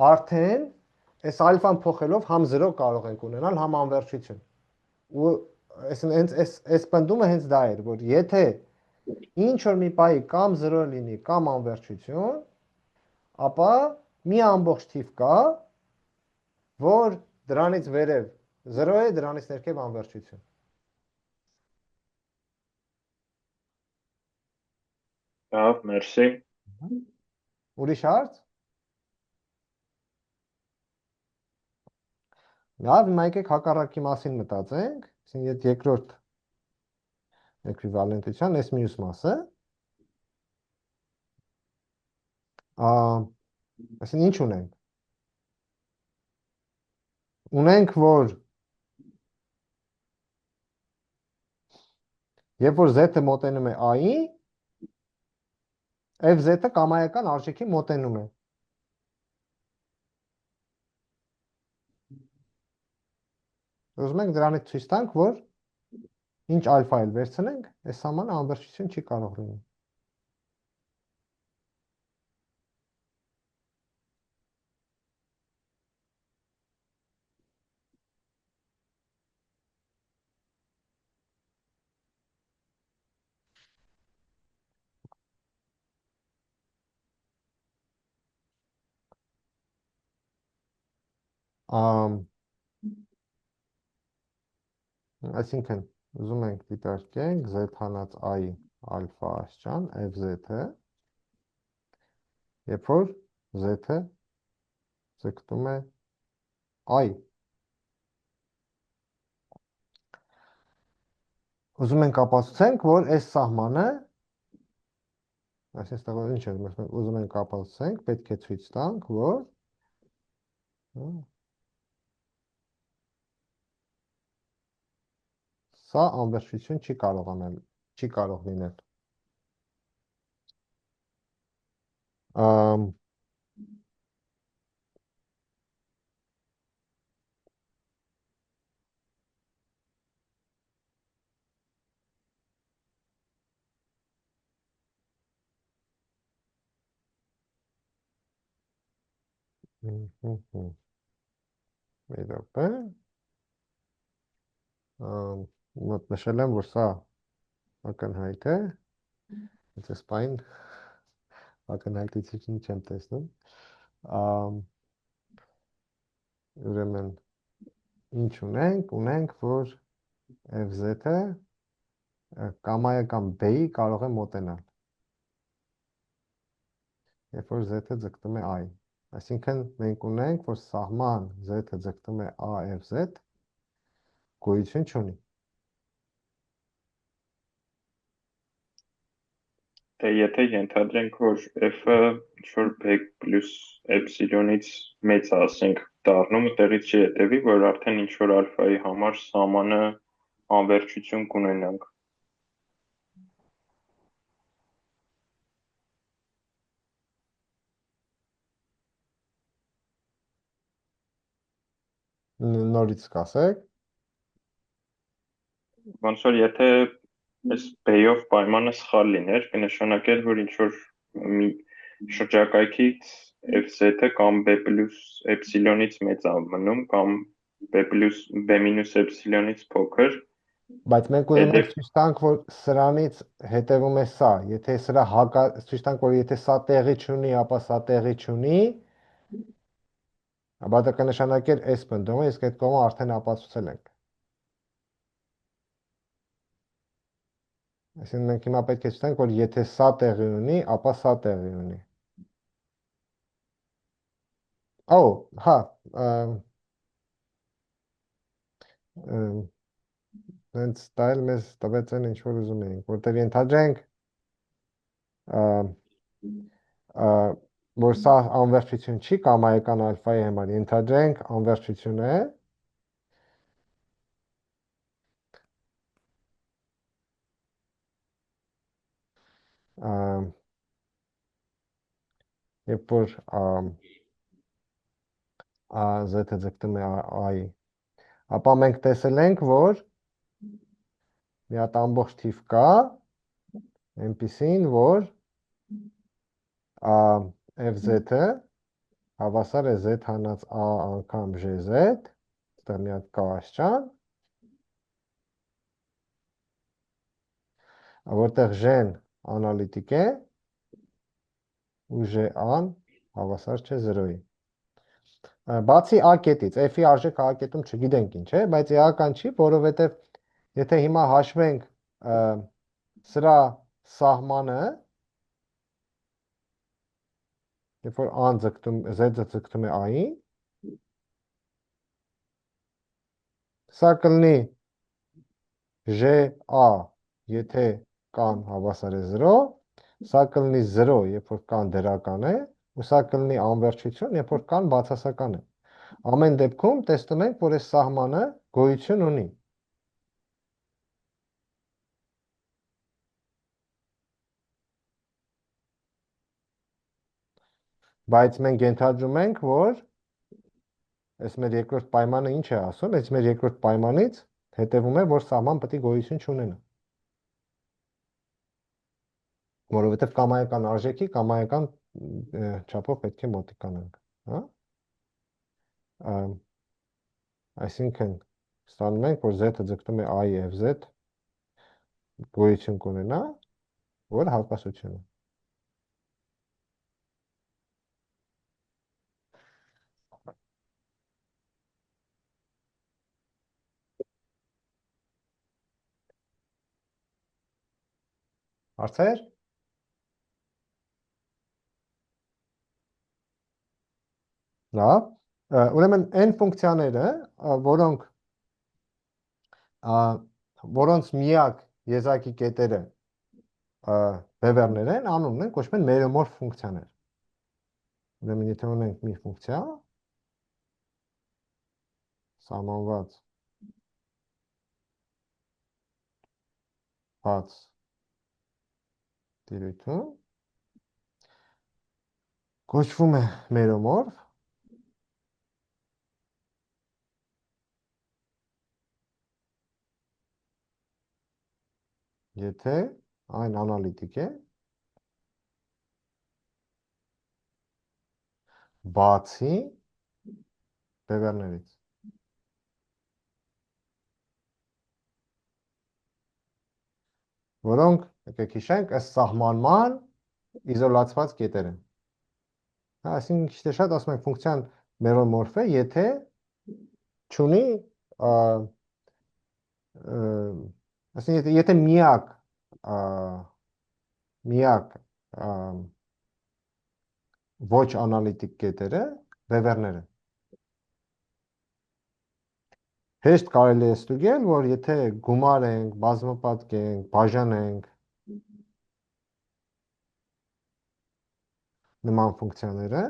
արդեն այս ալֆան փոխելով համ 0 կարող ենք ունենալ, համ անվերջություն։ Ու այս պնդումը հենց դա էր, որ եթե ինչ որ մի պահի կամ 0 լինի, կամ անվերջություն, ապա մի ամբողջ թիվ կա, որ դրանից վերև 0 է, դրանից ներքև անվերջություն։ լավ, մերսի։ Ուրիշ հարց։ Լավ, հիմա եկեք հակառակի մասին մտածենք, այսինքն այդ երկրորդ էկվիվալենտության այս մյուս մասը։ Այսինքն ինչ ունենք։ Ունենք, որ երբ որ z-ը մոտենում է a-ի, fz-ը կամայական արժեքի մոտենում է։ Ուզում ենք դրանից ցույց տանք, որ ինչ ալֆա էլ վերցնենք, այս սահմանը անվերջություն չի կարող լինել։ Այսինքն ուզում ենք դիտարկենք z հանած i ալֆա աստիճան fz-ը, երբ որ z-ը ձգտում է i։ Ուզում ենք ապացուցենք, որ այս սահմանը, այսինքն ինչ է, ուզում ենք ապացուցենք, պետք է ցույց տանք, որ սա անվերջություն չի կարող լինել։ Մի րոպե։ Մոտ նշել եմ, որ սա ակնհայտ է, այս պայն ակնհայտություն չեմ տեսնում։ Ուրեմն ինչ ունենք, որ fz-ը կամայական b-ի կարող է մոտենալ, երբ որ z-ը ձգտում է i։ Այսինքն մենք ունենք, որ սահման z-ը ձգտում է a fz գոյություն չունի։ Դե եթե ենթադրենք, որ f-ը ինչ-որ b պլյուս էպսիլոնից մեծ է, ասենք, դառնում, տեղից չհետևի, որ արդեն ինչ-որ ալֆայի համար սահմանը անվերջություն կունենանք։ Նորից կասեք։ Ոնց որ եթե այս b-ով պայմանը սխալ լիներ, կնշանակեր, որ ինչ-որ մի շրջակայքից fz-ը կամ b պլյուս էպսիլոնից մեծ է մնում, կամ b պլյուս b մինուս էպսիլոնից փոքր, Բայց մենք ուզում ենք ցույց տանք, որ սրանից հետևում է սա։ Եթե սրա ցույց տանք, որ եթե սա տեղի չունի, ապա սա տեղի չունի, ապա դա կնշանակեր այս պնդումը, իսկ այդ կողմը արդեն ապացուցել ենք։ Այսինքն մենք հիմա պետք է ցույց տանք, որ եթե սա տեղի ունի, ապա սա տեղի ունի։ Հա, հենց դա էլ մեզ տվեց այն ինչ որ ուզում էինք, որտեղ ենթադրենք, որ սա անվերջություն չի կամայական ալֆայի համար, ենթադրենք անվերջություն է, երբ որ z-ը ձգտում է i, ապա մենք տեսել ենք, որ մի հատ ամբողջ թիվ կա, այնպիսին, որ fz-ը հավասար է z հանած a անգամ gz, այդտեղ մի հատ կա ասճան, որտեղ g-ն անալիտիկ է ու g-ան հավասար չէ 0-ի։ Բացի a կետից, f-ի արժեքը a կետում չգիտենք ինչ է, բայց էական չի, որովհետև եթե հիմա հաշվենք սրա սահմանը, երբ որ z-ը ձգտում է a-ին, սա կլինի GA, եթե կան հավասար է 0, սա կլինի 0, երբ որ կան դրական է, ու սա կլինի անվերջություն, երբ որ կան բացասական է։ Ամեն դեպքում տեսնում ենք, որ այս սահմանը գոյություն ունի։ Բայց մենք ենթադրում ենք, որ այս մեր երկրորդ պայմանը ինչ է ասում, այս մեր երկրորդ պայմանից հետևում է, որ սահման պետք է գոյություն չունենա։ Որովհետև կամայական արժեքի կամայական չափով պետք է մոտիկանանք, հա? Այսինքն ստանում ենք, որ z-ը ձգտում է i եւ z գոյություն կունենա, որ հակասություն է։ Հարցեր։ Լավ, ուրեմն n ֆունկցիաները, որոնց միակ եզակի կետերը բևեռներ են, անունն են, կոչվում են մերոմորֆ ֆունկցիաներ։ Ուրեմն եթե ունենք մի ֆունկցիա, սահմանված բաց տիրույթում, կոչվում է մերոմորֆ, եթե այն անալիտիկ է, բացի բևեռներից։ Որոնք, եկեք հիշենք, ըստ սահմանման իզոլացված կետեր են։ Այսինքն քիչ թե շատ ասում ենք ֆունկցիան մերոմորֆ է, եթե չունի ասենք եթե միակ ոչ անալիտիկ կետերը վևերները։ Հեշտ կարելի է ստուգել, որ եթե գումարենք, բազմապատկենք, բաժանենք նման ֆունկցիաները,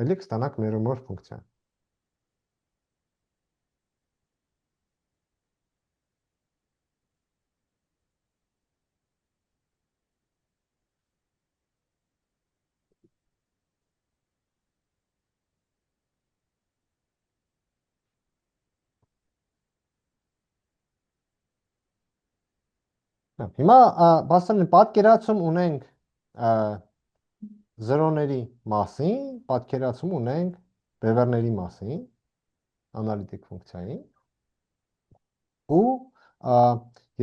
էլի կստանանք մերոմոր ֆունկցիա։ Հիմա բացատրեն պատկերացում ունենք զրոների մասին, պատկերացում ունենք բևեռների մասին, անալիտիկ ֆունկցիայի, ու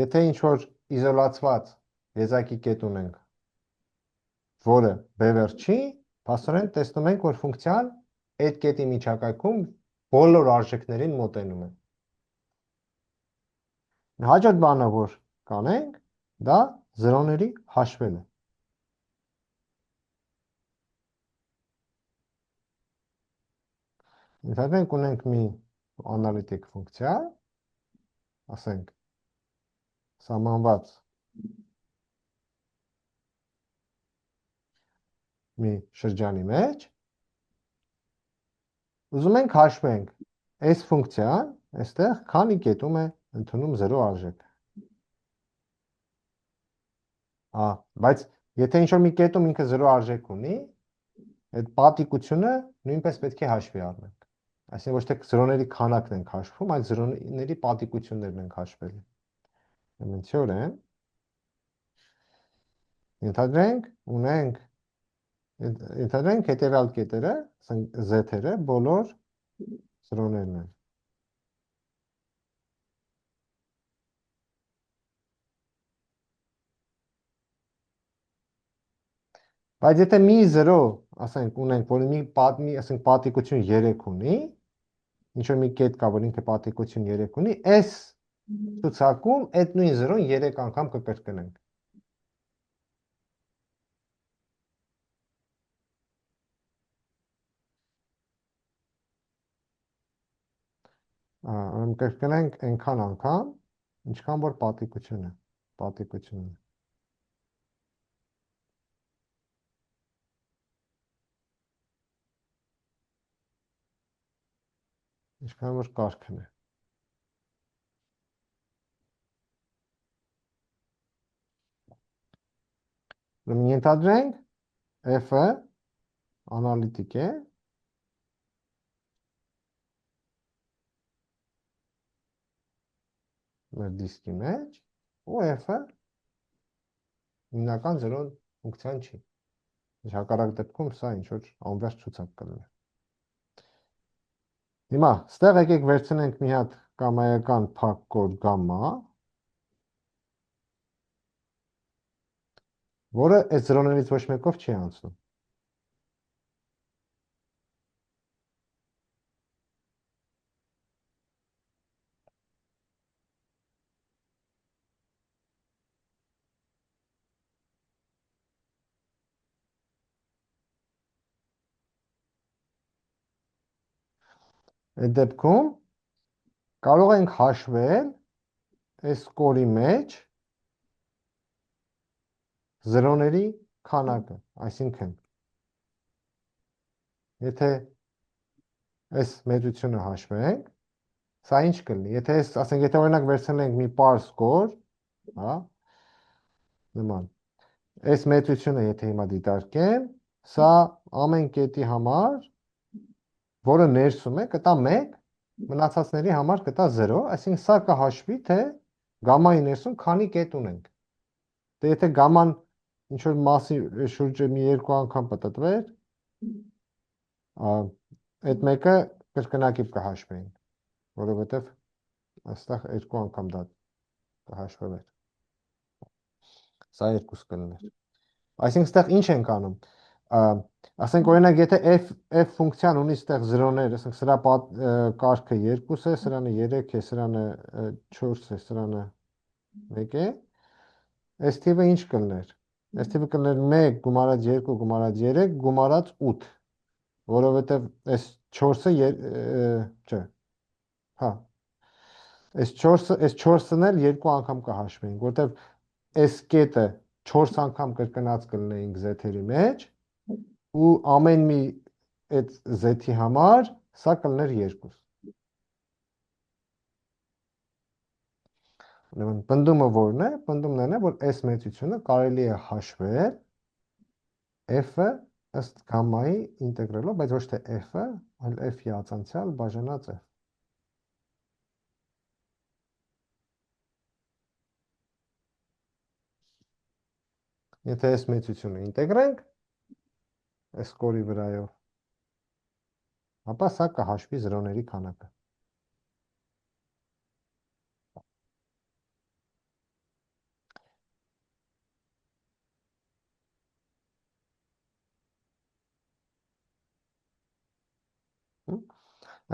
եթե ինչ-որ իզոլացված եզակի կետ ունենք, որը բևեռ չի, փաստորեն տեսնում ենք, որ ֆունկցիան այդ կետի միջակայքում բոլոր արժեքներին մոտենում է։ Հաջորդ բանը, որ կանենք, դա զրոների հաշվելը։ Ընդհանրենք ունենք մի անալիտիկ ֆունկցիա, ասենք սահմանված մի շրջանի մեջ, ուզում ենք հաշվենք այս ֆունկցիան, այստեղ քանի կետում է ընդունում 0 արժեք։ Բայց եթե ինչ-որ մի կետում ինքը 0 արժեք ունի, այդ պատիկությունը նույնպես պետք է հաշվի առնենք։ Այսինքն ոչ թե զրոների քանակն ենք հաշվում, այլ զրոների պատիկություններն ենք հաշվելու։ Ուրեմն թեորեմ ենթադրենք հետևյալ կետերը, z-երը բոլոր զրոներն են։ Բայց եթե մի 0, ասենք ունենք, որ ասենք պատիկություն 3 ունի, ինչ-որ մի կետ կա, որ ինքը պատիկություն 3 ունի, այս ցուցակում այդ նույն 0-ն 3 անգամ կկրկնենք։ Կրկնենք այնքան անգամ, ինչքան որ պատիկությունը։ Ինչքան որ կարգն է։ Ուրեմն ենթադրենք f-ը անալիտիկ է, մեր դիսկի մեջ, ու f-ը հիմնական 0 ֆունկցիան չի։ Հակառակ դեպքում սա ինչ-որ անվերջ ցուցակ կլինի։ Հիմա, ստեղ եկեք վերցնենք մի հատ կամայական փակ կոդ գամմա, որը այս զրոներից ոչ մեկով չի անցնում։ Այդ դեպքում կարող ենք հաշվել այս կորի մեջ զրոների քանակը, այսինքն եթե այս մեծությունը հաշվենք, սա ինչ կլինի։ Եթե ասենք, եթե օրինակ վերցնենք մի պարզ կոր, հա, նման, այս մեծությունը եթե հիմա դիտարկեմ, սա ամեն կետի համար, որը ներսում է, կտա 1, մնացածների համար կտա 0, այսինքն սա կհաշվի, թե գամմայի ներսում քանի կետ ունենք։ Դե եթե գամման ինչ-որ մասի շուրջը մի 2 անգամ պտտվեր, այդ մեկը կրկնակիպ կհաշվեին, որովհետև այստեղ 2 անգամ դա կհաշվվեր։ Սա 2 կլներ։ Այսինքն այստեղ ինչ ենք անում։ Ասենք օրինակ եթե f ֆունկցիան ունի այդտեղ զրոներ, ասենք սրա կարգը 2 է, սրանը 3 է, սրանը 4 է, սրանը 1 է, այս թիվը ինչ կլներ։ Այս թիվը կլներ 1 գումարած 2 գումարած 3 գումարած 8, որովհետև այս 4-ը չէ, հա, այս 4-ն էլ երկու անգամ կհաշվենք, որովհետև այս կետը 4 անգամ կրկնած կլինեինք z-երի մեջ, ու ամեն մի այդ z-ի համար սա կլներ 2։ Ուրեմն պնդումը որն է։ Պնդումն այն է, որ այս մեծությունը կարելի է հաշվել f-ը ըստ գամմայի ինտեգրելով, բայց ոչ թե f-ը, այլ f-ի ածանցյալ բաժանած f։ Եթե այս մեծությունը ինտեգրենք այս կորի վրայով, ապա սա կհաշվի զրոների քանակը։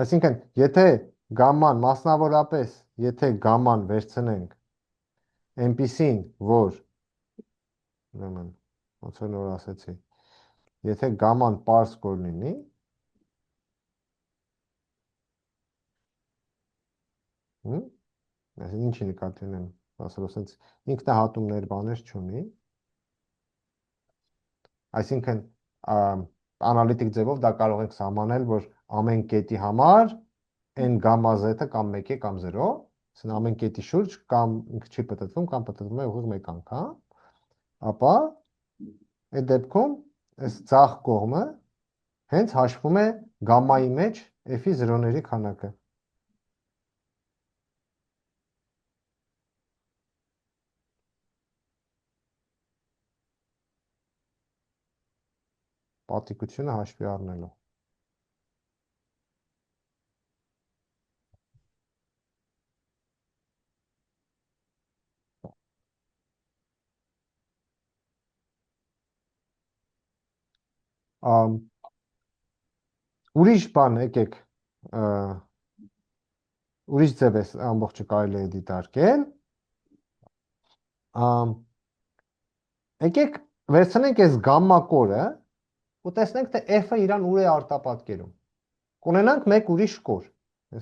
Այսինքն, եթե գամման, մասնավորապես, եթե գամման վերցնենք այնպիսին, որ, ուրեմն, ոնց որ նոր ասեցի, եթե գամման պարզ կոր լինի, այսինքն ինչի նկատի ունեմ, ասելով սենց ինքնահատումներ բաներ չունի, այսինքն անալիտիկ ձևով դա կարող ենք սահմանել, որ ամեն կետի համար n գամմա z-ը կամ 1 է կամ 0, ասեն ամեն կետի շուրջ կամ ինքը չի պտտվում կամ պտտվում է ուղիղ մեկ անգամ, ապա այդ դեպքում այս ցախ կողմը հենց հաշվում է գամմայի մեջ f-ի զրոների քանակը։ Պատիկությունը հաշվի առնելով։ Ուրիշ բան եկեք, ուրիշ ձև է ամբողջը կարելի է դիտարկել։ Եկեք վերցնենք այս գամմա կորը ու տեսնենք, թե f-ը իրան ուր է արտապատկերում։ Կունենանք մեկ ուրիշ կոր։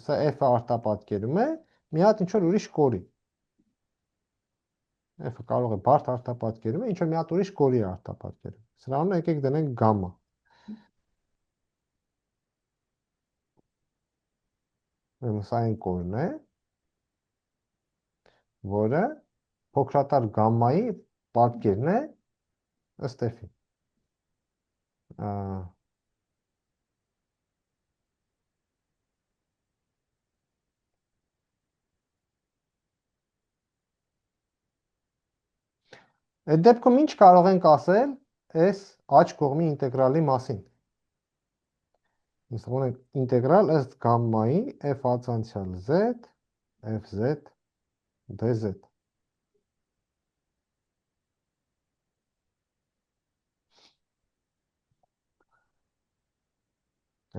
Սա f-ը արտապատկերում է մի հատ ինչ-որ ուրիշ կորի։ F-ը կարող է բարդ արտապատկերում է, ինչ-որ մի հատ ուրիշ կորի է արտապատկերում։ Սրա անունը եկեք դնենք գամմա։ Սա այն կորն է, որը փոքրատար գամմայի պատկերն է ըստ f-ի։ Այդ դեպքում ինչ կարող ենք ասել այս աջ կողմի ինտեգրալի մասին։ Իսկ ունենք ինտեգրալ ըստ գամմայի f ածանցյալ z fz dz։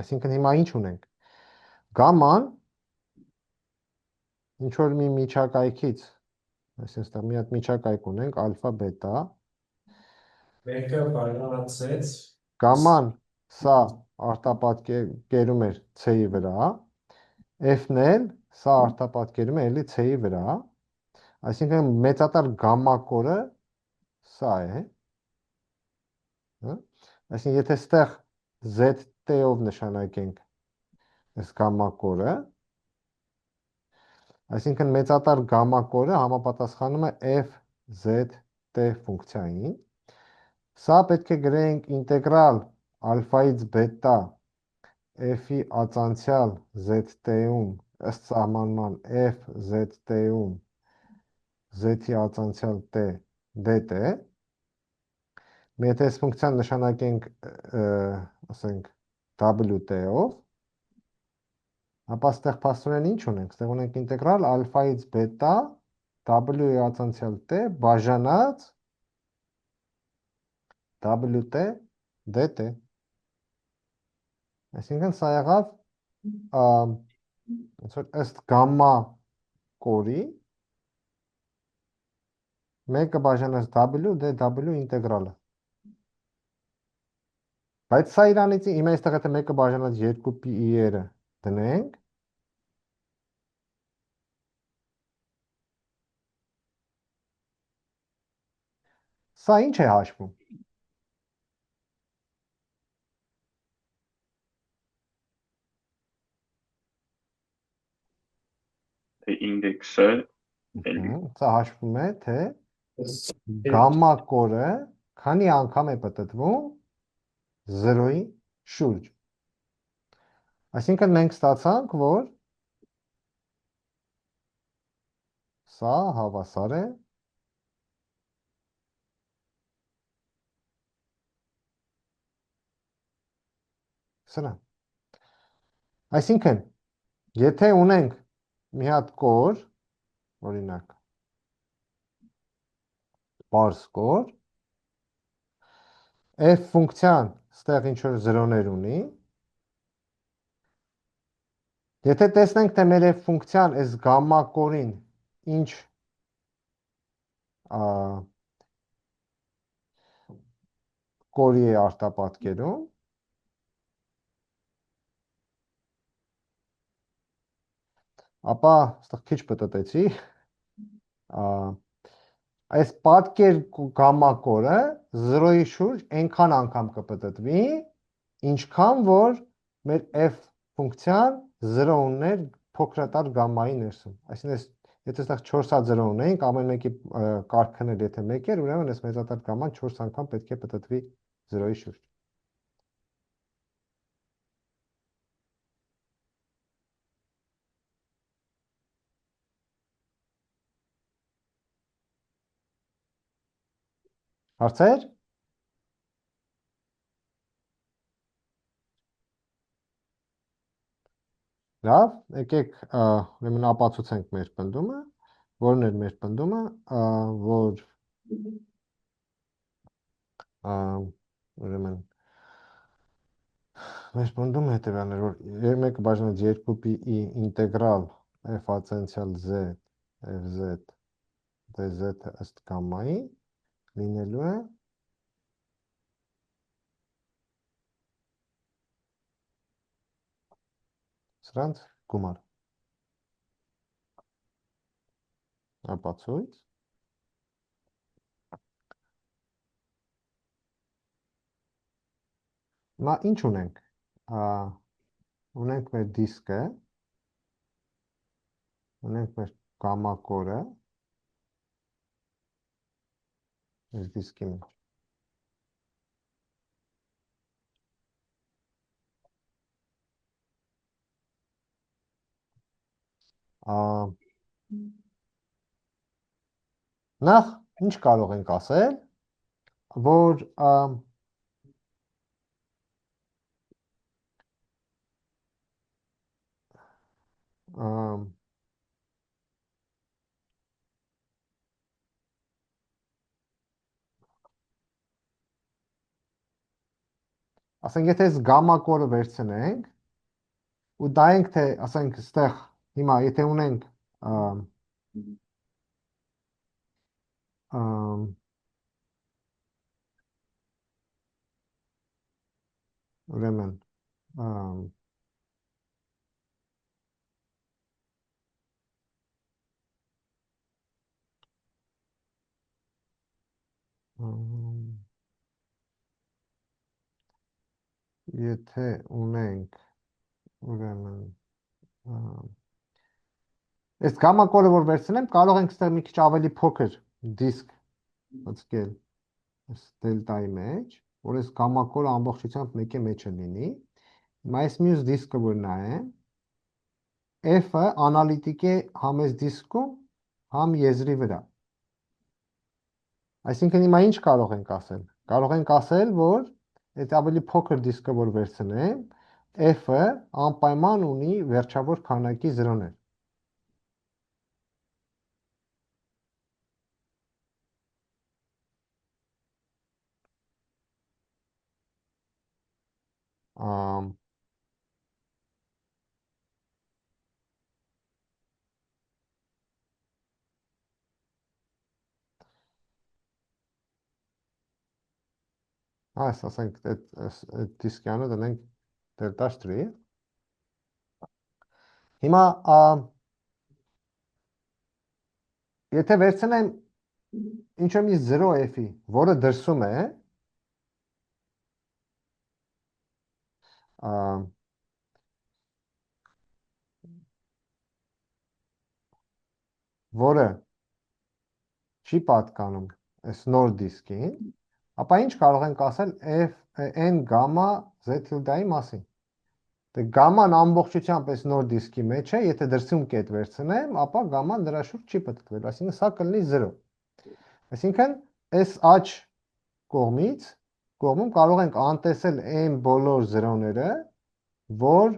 Այսինքն հիմա ինչ ունենք։ Գամման ինչ որ մի միջակայքից, այսինքն մի հատ միջակայք ունենք ալֆա բետա, Մեկը բաժանացեց գամման սա արտապատկերում էր c-ի վրա, f-ն էլ սա արտապատկերում է էլի c-ի վրա, այսինքն մեծատար գամմա կորը սա է, այսինքն եթե ստեղ zt-ով նշանակենք այս գամմա կորը, այսինքն մեծատար գամմա կորը համապատասխանում է f(z)t ֆունկցիային։ Սա պետք է գրենք ինտեգրալ ալֆայից բետա f-ի ածանցյալ zt-ում ըստ սահմանման f(z)t-ում z-ի ածանցյալ t dt։ Մի եթե այս ֆունկցիան նշանակենք, ասենք w-t-ով, ապա ստեղ փաստորեն ինչ ունենք, ստեղ ունենք ինտեգրալ ալֆայից բետա w-ի ածանցյալ t բաժանած wt dt։ Այսինքն սա եղավ ոնց որ ըստ գամմա կորի մեկը բաժանած w dw ինտեգրալը։ Բայց սա իրանից հիմա այստեղ եթե մեկը բաժանած 2 pi-ը դնենք, սա ինչ է հաշվում։ Թե ինդեքսը էլի Սա հաշվում է, թե գամմա կորը քանի անգամ է պատտվում 0-ի շուրջ։ Այսինքն մենք ստացանք, որ սա հավասար է սրան։ Այսինքն, եթե ունենք մի հատ կոր, օրինակ, պարզ կոր, f ֆունկցիան ստեղ ինչ որ զրոներ ունի, եթե տեսնենք, թե մեր f ֆունկցիան այս գամմա կորին ինչ կորի է արտապատկերում, ապա ստեղ քիչ պտտեցի, այս պատկեր գամմա կորը 0-ի շուրջ այնքան անգամ կպտտվի, ինչքան որ մեր f ֆունկցիան 0 ուներ փոքրատար գամմայի ներսում։ Այսինքն եթե այստեղ 4 հատ 0 ունեինք, ամեն մեկի կարգն էլ եթե 1 էր, ուրեմն այս մեծատար գամման 4 անգամ պետք է պտտվի 0-ի շուրջ։ Հարցեր։ Լավ, եկեք ուրեմն ապացուցենք մեր պնդումը, որն էր մեր պնդումը, որ ուրեմն մեր պնդումը հետևյալն էր, որ մեկը բաժանած 2 pi ինտեգրալ f ածենցիալ z fz dz ըստ գամմայի լինելու է սրանց գումար։ Ապացույց։ Հիմա ինչ ունենք։ Ունենք մեր դիսկը, ունենք մեր գամմա կորը, այս դիսկի մեջ։ Նախ ինչ կարող ենք ասել, որ ասենք եթե այս գամմա կորը վերցնենք ու դայենք թե ասենք այստեղ հիմա եթե ունենք ուրեմն եթե ունենք ուրեմն այս գամմա կորը որ վերցնեմ կարող ենք այստեղ մի քիչ ավելի փոքր դիսկ բացկել այս դելտայի մեջ, որ այս գամմա կորը ամբողջությամբ մեկի մեջը լինի։ Հիմա այս մյուս դիսկը որ նայեմ, f-ը անալիտիկ է համ այս դիսկում, համ եզրի վրա։ Այսինքն հիմա ինչ կարող ենք ասել։ Կարող ենք ասել, որ այդ ավելի փոքր դիսկը որ վերցնեմ, f-ը անպայման ունի վերջավոր քանակի զրոներ։ Այս ասենք այդ դիսկյանը դնենք դելտա շտրի։ Հիմա եթե վերցնեմ ինչ-որ մի 0f-ի, որը դրսում է, որը չի պատկանում այս նոր դիսկին, ապա ինչ կարող ենք ասել n գամմա z թիլդայի մասին։ Դե գամման ամբողջությամբ այս նոր դիսկի մեջ է, եթե դրսում կետ վերցնեմ, ապա գամման դրա շուրջ չի պտտվել, այսինքն սա կլինի 0։ Այսինքն այս աջ կողմում կարող ենք անտեսել այն բոլոր 0-ները, որ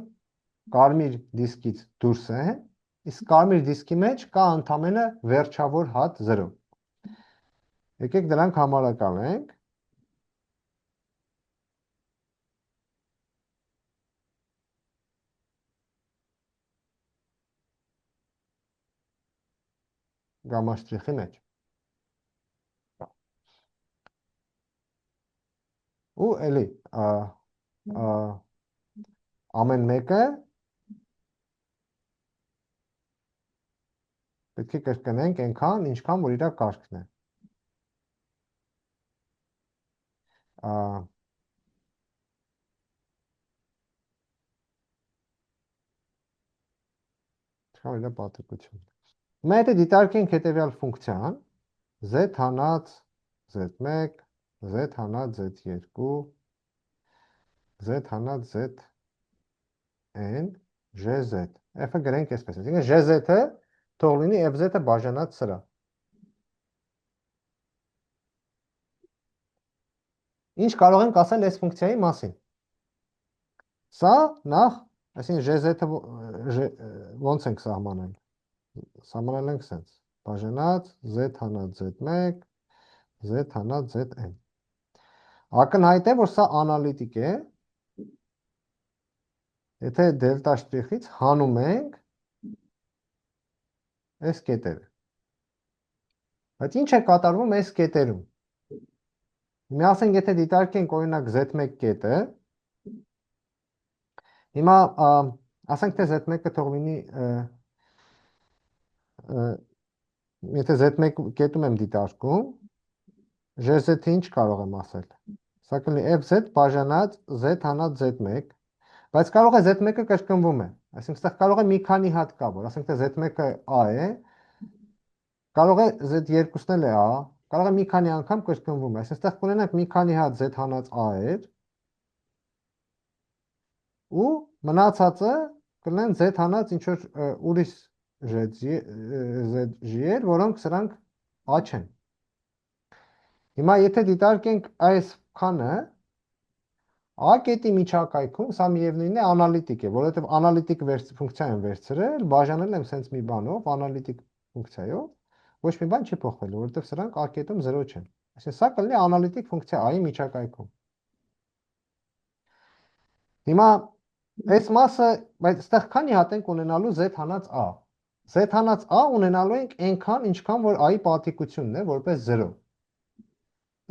կարմիր դիսկից դուրս են, իսկ կարմիր դիսկի մեջ կա ընդամենը վերջավոր հատ 0։ Եկեք դրանք համարակալենք։ Գամմա շտրիխի մեջ։ Ու էլի ամեն մեկը պետք է կրկնենք այնքան, ինչքան որ իր կարգն է։ Ինչքան իր պատրիկություն։ Հիմա եթե դիտարկենք հետևյալ ֆունկցիան, z հանած z1, z հանած z2, z հանած zn, gz, f-ը գրենք այսպես, այսինքն gz-ը թող լինի fz-ը բաժանած սրա։ Ինչ կարող ենք ասել այս ֆունկցիայի մասին։ Սա նախ, այսինքն gz-ը ոնց ենք սահմանել։ Սահմանել ենք սենց, բաժանած z հանած z1, z հանած zn։ Ակնհայտ է, որ սա անալիտիկ է, եթե դելտա շտրիխից հանում ենք այս կետերը։ Բայց ինչ է կատարվում այս կետերում։ Հիմա ասենք, եթե դիտարկենք օրինակ z1 կետը, հիմա ասենք, թե z1-ը թող լինի, եթե z1 կետում եմ դիտարկում, gz-ը ինչ կարող եմ ասել։ Սա կլինի fz բաժանած z հանած z1, բայց կարող է z1-ը կրկնվում է, այսինքն ստեղ կարող է մի քանի հատ կա, որ ասենք թե z1-ը a է, կարող է z2-ն էլ է a, կարող է մի քանի անգամ կրկնվում է, այսինքն ստեղ կունենանք մի քանի հատ z հանած a-էր, ու մնացածը կլինեն z հանած ինչ-որ ուրիշ z-եր, որոնք սրանք a չեն։ Հիմա եթե դիտարկենք այս քանը, A կետի միջակայքում սա միևնույնն է անալիտիկ է, որովհետև անալիտիկ ֆունկցիա եմ վերցրել, բաժանել եմ սենց մի բանով, անալիտիկ ֆունկցիայով, ոչ մի բան չի փոխվել, որովհետև սրանք A կետում 0 չեն։ Այսինքն սա կլինի անալիտիկ ֆունկցիա A-ի միջակայքում։ Հիմա այս մասը, բայց այստեղ քանի հատ ենք ունենալու z հանած A։ Z հանած A ունենալու ենք այնքան, ինչքան որ A-ի պատիկությունն է, որպես 0։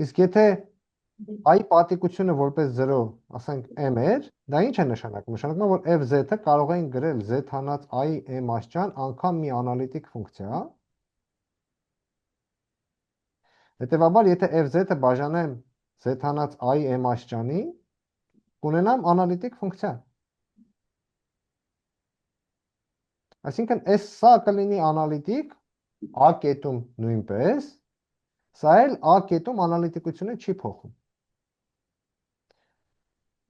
Իսկ եթե I պատիկությունը որպես 0, ասենք m էր, դա ինչ է նշանակում։ Նշանակում է, որ fz-ը կարող ենք գրել z հանած I m աշճան անգամ մի անալիտիկ ֆունկցիա։ Հետևաբար, եթե fz-ը բաժանեմ z հանած I m աշճանի, կունենամ անալիտիկ ֆունկցիա։ Այսինքն, սա կլինի անալիտիկ A կետում նույնպես, սա էլ A կետում անալիտիկությունը չի փոխում։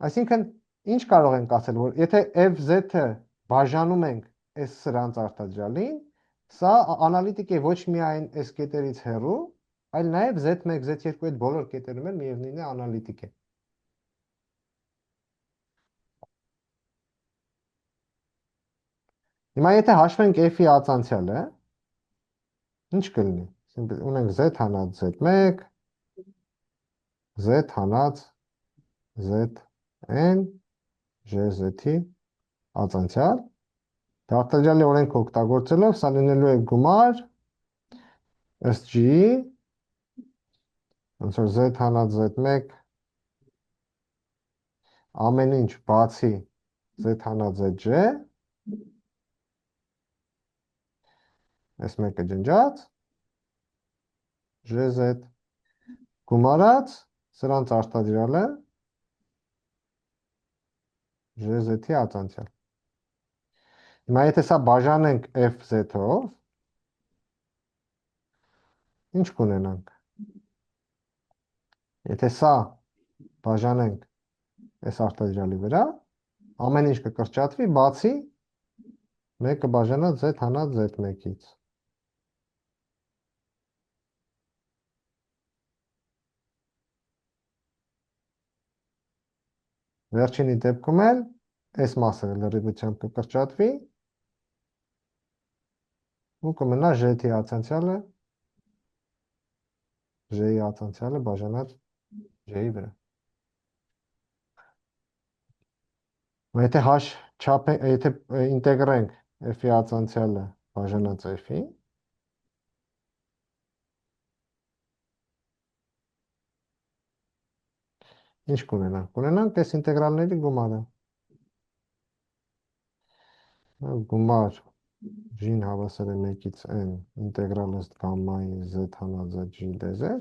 Այսինքն, ինչ կարող ենք ասել, որ եթե fz-ը բաժանում ենք այս սրանց արտադրյալին, սա անալիտիկ է ոչ միայն այս կետերից հեռու, այլ նաև z1, z2 այդ բոլոր կետերում էլ միևնույնն է անալիտիկ է։ Հիմա եթե հաշվենք f-ի ածանցյալը, ինչ կլինի։ Ունենք z հանած z1, z հանած zn, gz-ի ածանցյալ, դարտադրյալի օրենքը օգտագործելով, սա լինելու է գումար ըստ g-ի, ոնց որ z հանած z1 ամեն ինչ բացի z հանած j, այս մեկը ջնջած, jz գումարած, սրանց արտադրյալը jz-ի ածանցյալ։ Հիմա եթե սա բաժանենք fz-ով, ինչ կունենանք։ Եթե սա բաժանենք այս արտադրյալի վրա, ամեն ինչ կկրճատվի, բացի մեկը բաժանած z հանած z1-ից։ Վերջինի դեպքում էլ այս մասը լրիվությամբ կկրճատվի ու կմնա j-ի ածանցյալը բաժանած j-ի վրա։ Եթե եթե ինտեգրենք f-ի ածանցյալը բաժանած f-ի, ինչ կունենանք։ Կունենանք այս ինտեգրալների գումարը։ Գումար g-ն հավասար է 1-ից n ինտեգրալ ըստ գամմայի z հանած g dz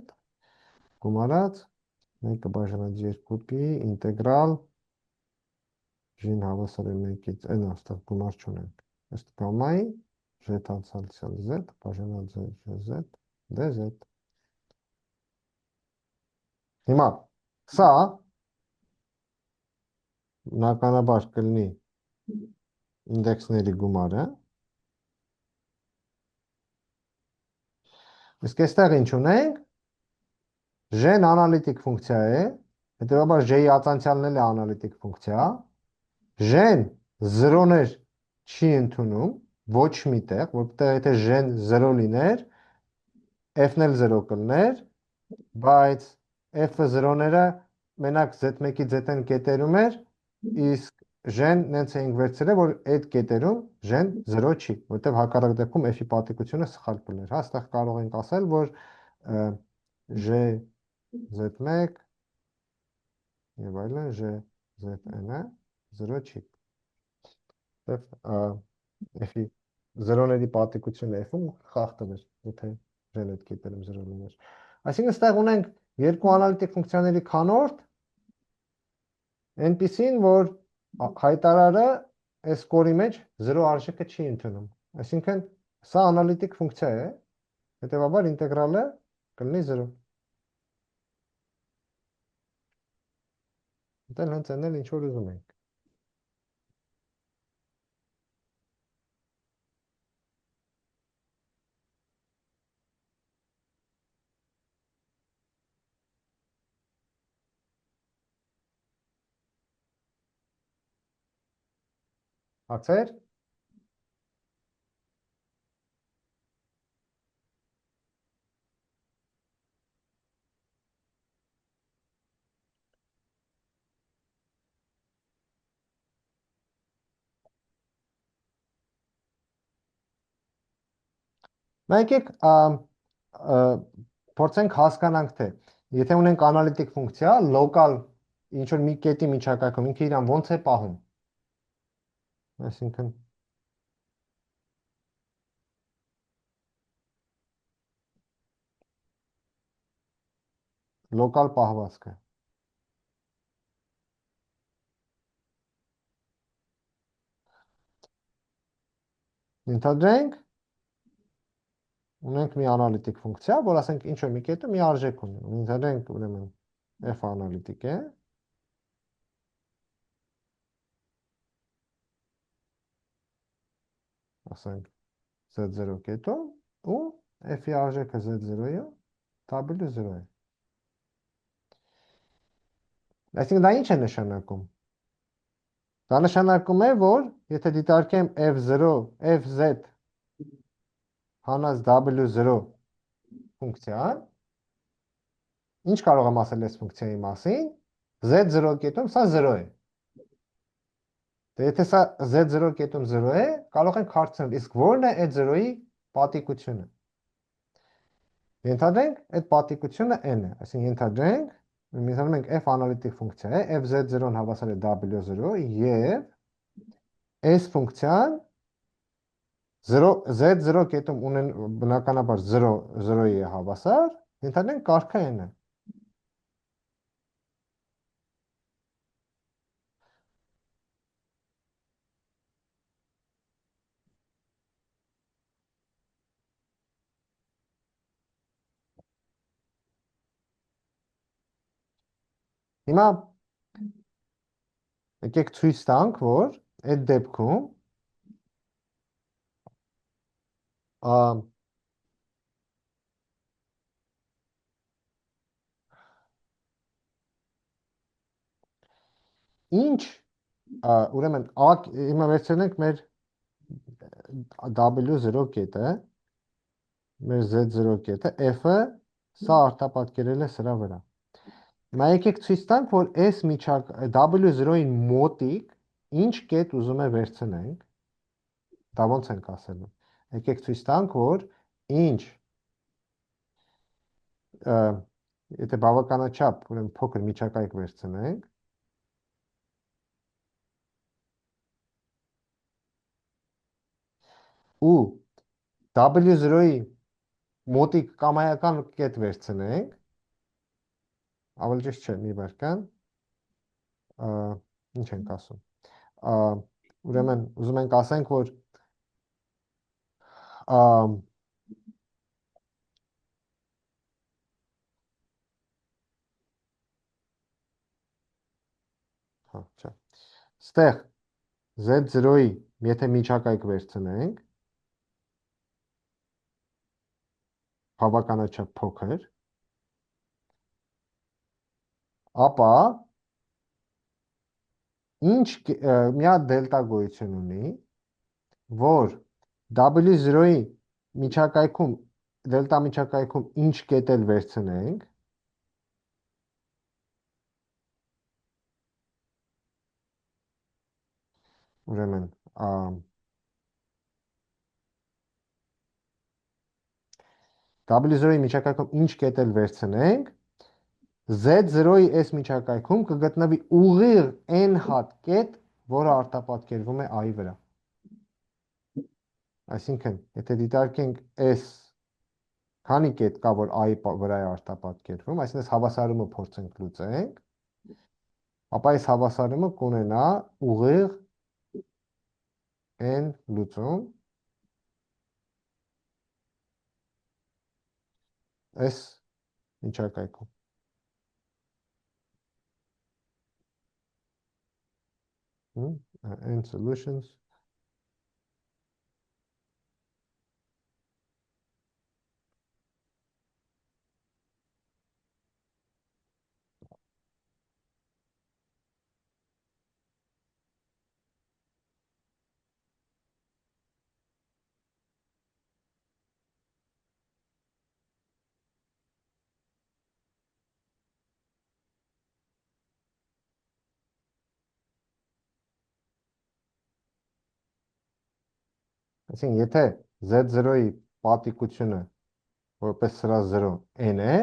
գումարած 1 բաժանած 2-ի ինտեգրալ g-ն հավասար է 1-ից n աստեղ գումար չունենք ըստ գամմայի j տանցյալ z բաժանած z dz։ Հիմա սա բնականաբար կլինի ինդեքսների գումարը, իսկ այստեղ ինչ ունենք, j-ն անալիտիկ ֆունկցիա է, հետևաբար j-ի ածանցյալն էլ է անալիտիկ ֆունկցիա, j-ն զրոներ չի ընդունում, ոչ մի տեղ, որտեղ եթե j-ն 0 լիներ, f-ն էլ 0 կլներ, բայց f-ը զրոները մենակ z1-ի z-ն կետերում էր, իսկ j-ն նենց էինք վերցրել, որ այդ կետերում j-ն 0 չի, որտեղ հակառակ դեպքում f-ի պատիկությունը սխալ կլներ։ Հա, այստեղ կարող ենք ասել, որ j z1 եւ այլն j zn-ը 0 չի։ F-ի զրոների պատիկությունը f-ում խախտվեր, եթե j-ն այդ կետերում 0 լիներ։ Այսինքն այստեղ ունենք երկու անալիտիկ ֆունկցիաների քանորդ, այնպիսին, որ հայտարարը այս կորի մեջ 0 արժեքը չի ընդունում։ Այսինքն սա անալիտիկ ֆունկցիա է, հետևաբար ինտեգրալը կլինի 0։ Դել հենց այն էլ ինչ որ ուզում ենք։ Հարցեր։ Նայեք, փորձենք հասկանանք, թե եթե ունենք անալիտիկ ֆունկցիա, լոկալ ինչ որ մի կետի միջակայքում ինքը իրան ոնց է պահում։ Այսինքն լոկալ պահվածքը։ Ենթադրենք ունենք մի անալիտիկ ֆունկցիա, որ ասենք ինչ որ մի կետը մի արժեք ունի։ Ենթադրենք ուրեմն f անալիտիկ է։ Ասենք z0 կետում ու f-ի արժեքը z0-ը տաբելը 0 է։ Այսինքն դա ինչ է նշանակում։ Դա նշանակում է, որ եթե դիտարկեմ f0, fz հանած w0 ֆունկցիան, ինչ կարող եմ ասել այս ֆունկցիայի մասին, z0 կետում սա 0 է։ Դե եթե սա z0 կետում 0 է, կարող ենք հարցնել, իսկ ո՞րն է այդ 0-ի պատիկությունը։ Ենթադրենք այդ պատիկությունը n է, այսինքն ենթադրենք Միանում ենք f անալիտիկ ֆունկցիա է, fz0-ն հավասար է w0 եւ s ֆունկցիան 0 z0 կետում ունեն բնականաբար 0-ի է հավասար, ընդհանրեն կարգը n է։ Հիմա եկեք ցույց տանք, որ այդ դեպքում ինչ ուրեմն հիմա վերցնենք մեր w0 կետը, մեր z0 կետը, f-ը սա արտապատկերել է սրա վրա։ Հիմա եկեք ցույց տանք, որ s միջակ w0-ին մոտիկ ինչ կետ ուզում է վերցնենք, դա ոնց ենք ասելու։ Եկեք ցույց տանք, որ ինչ եթե բավականաչափ ուրեմն փոքր միջակայք վերցնենք, ու w0-ի մոտիկ կամայական կետ վերցնենք, ավելի ճիշտ չէ, մի վարքան, ինչ ենք ասում, ուրեմն ուզում ենք ասենք, որ չէ, ստեղ z0-ի եթե միջակայք վերցնենք, բավականաչափ փոքր, ապա ինչ մի հատ դելտա գոյություն ունի, որ w0-ի միջակայքում դելտա միջակայքում ինչ կետ էլ վերցնենք, ուրեմն w0-ի միջակայքում ինչ կետ էլ վերցնենք, z0-ի այս միջակայքում կգտնվի ուղիղ n հատ կետ, որը արտապատկերվում է i-ի վրա։ Այսինքն, եթե դիտարկենք s քանի կետ կա, որ i-ի վրա է արտապատկերվում, այսինքն հավասարումը փորձենք լուծենք, ապա այս հավասարումը կունենա ուղիղ n լուծում s միջակայքում։ N solutions Այսինքն, եթե z0-ի պատիկությունը որպես սրա 0 n է,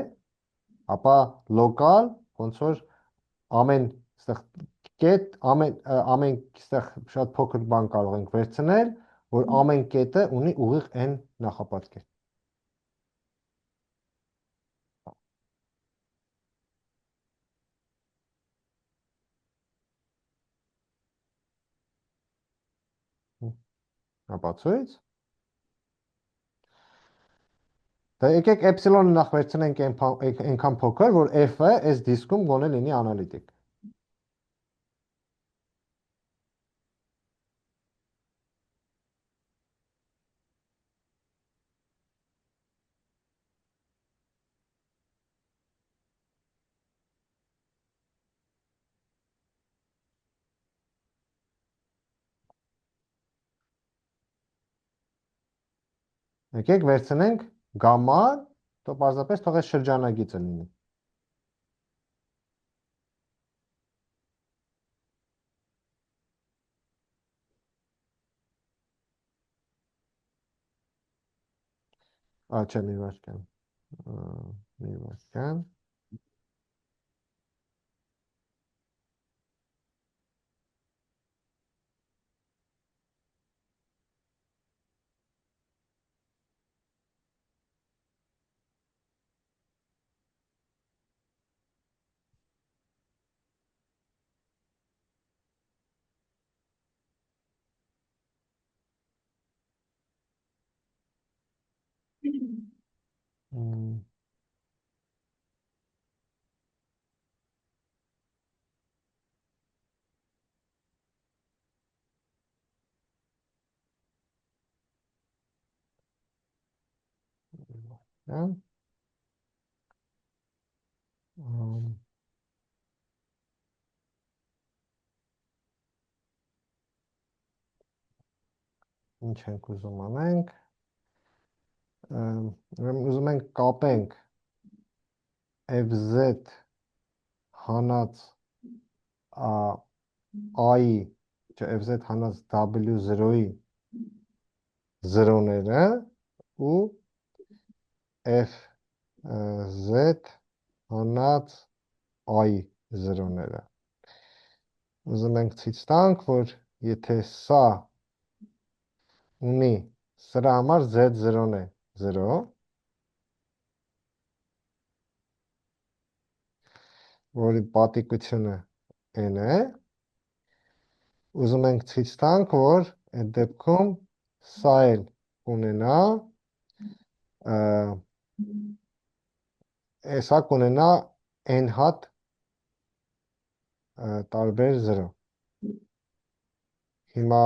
ապա լոկալ ոնց որ ամեն այստեղ կետ, ամեն այստեղ շատ փոքր բան կարող ենք վերցնել, որ ամեն կետը ունի ուղիղ n նախապատկեր։ Ապացույց։ Դա եկեք էպսիլոնը նախ վերցնենք այնքան փոքր, որ f-ը այս դիսկում գոնե լինի անալիտիկ։ Եկեք վերցնենք գամման, то պարզապես թող այս շրջանագիծը լինի։ Չէ, մի վարքան։ Մի վարքան։ Ինչ ենք ուզում անենք, ուզում ենք կապենք FZ հանած I-ի, FZ հանած W0-ի զրոները ու FZ հանած I զրոները։ Ուզում ենք ցույց տանք, որ եթե սա ունի սրա համար Z0-ն է 0, որի պատիկությունը n է, ուզում ենք ցույց տանք, որ այդ դեպքում սա էլ կունենա սա կունենա n հատ տարբեր 0։ Հիմա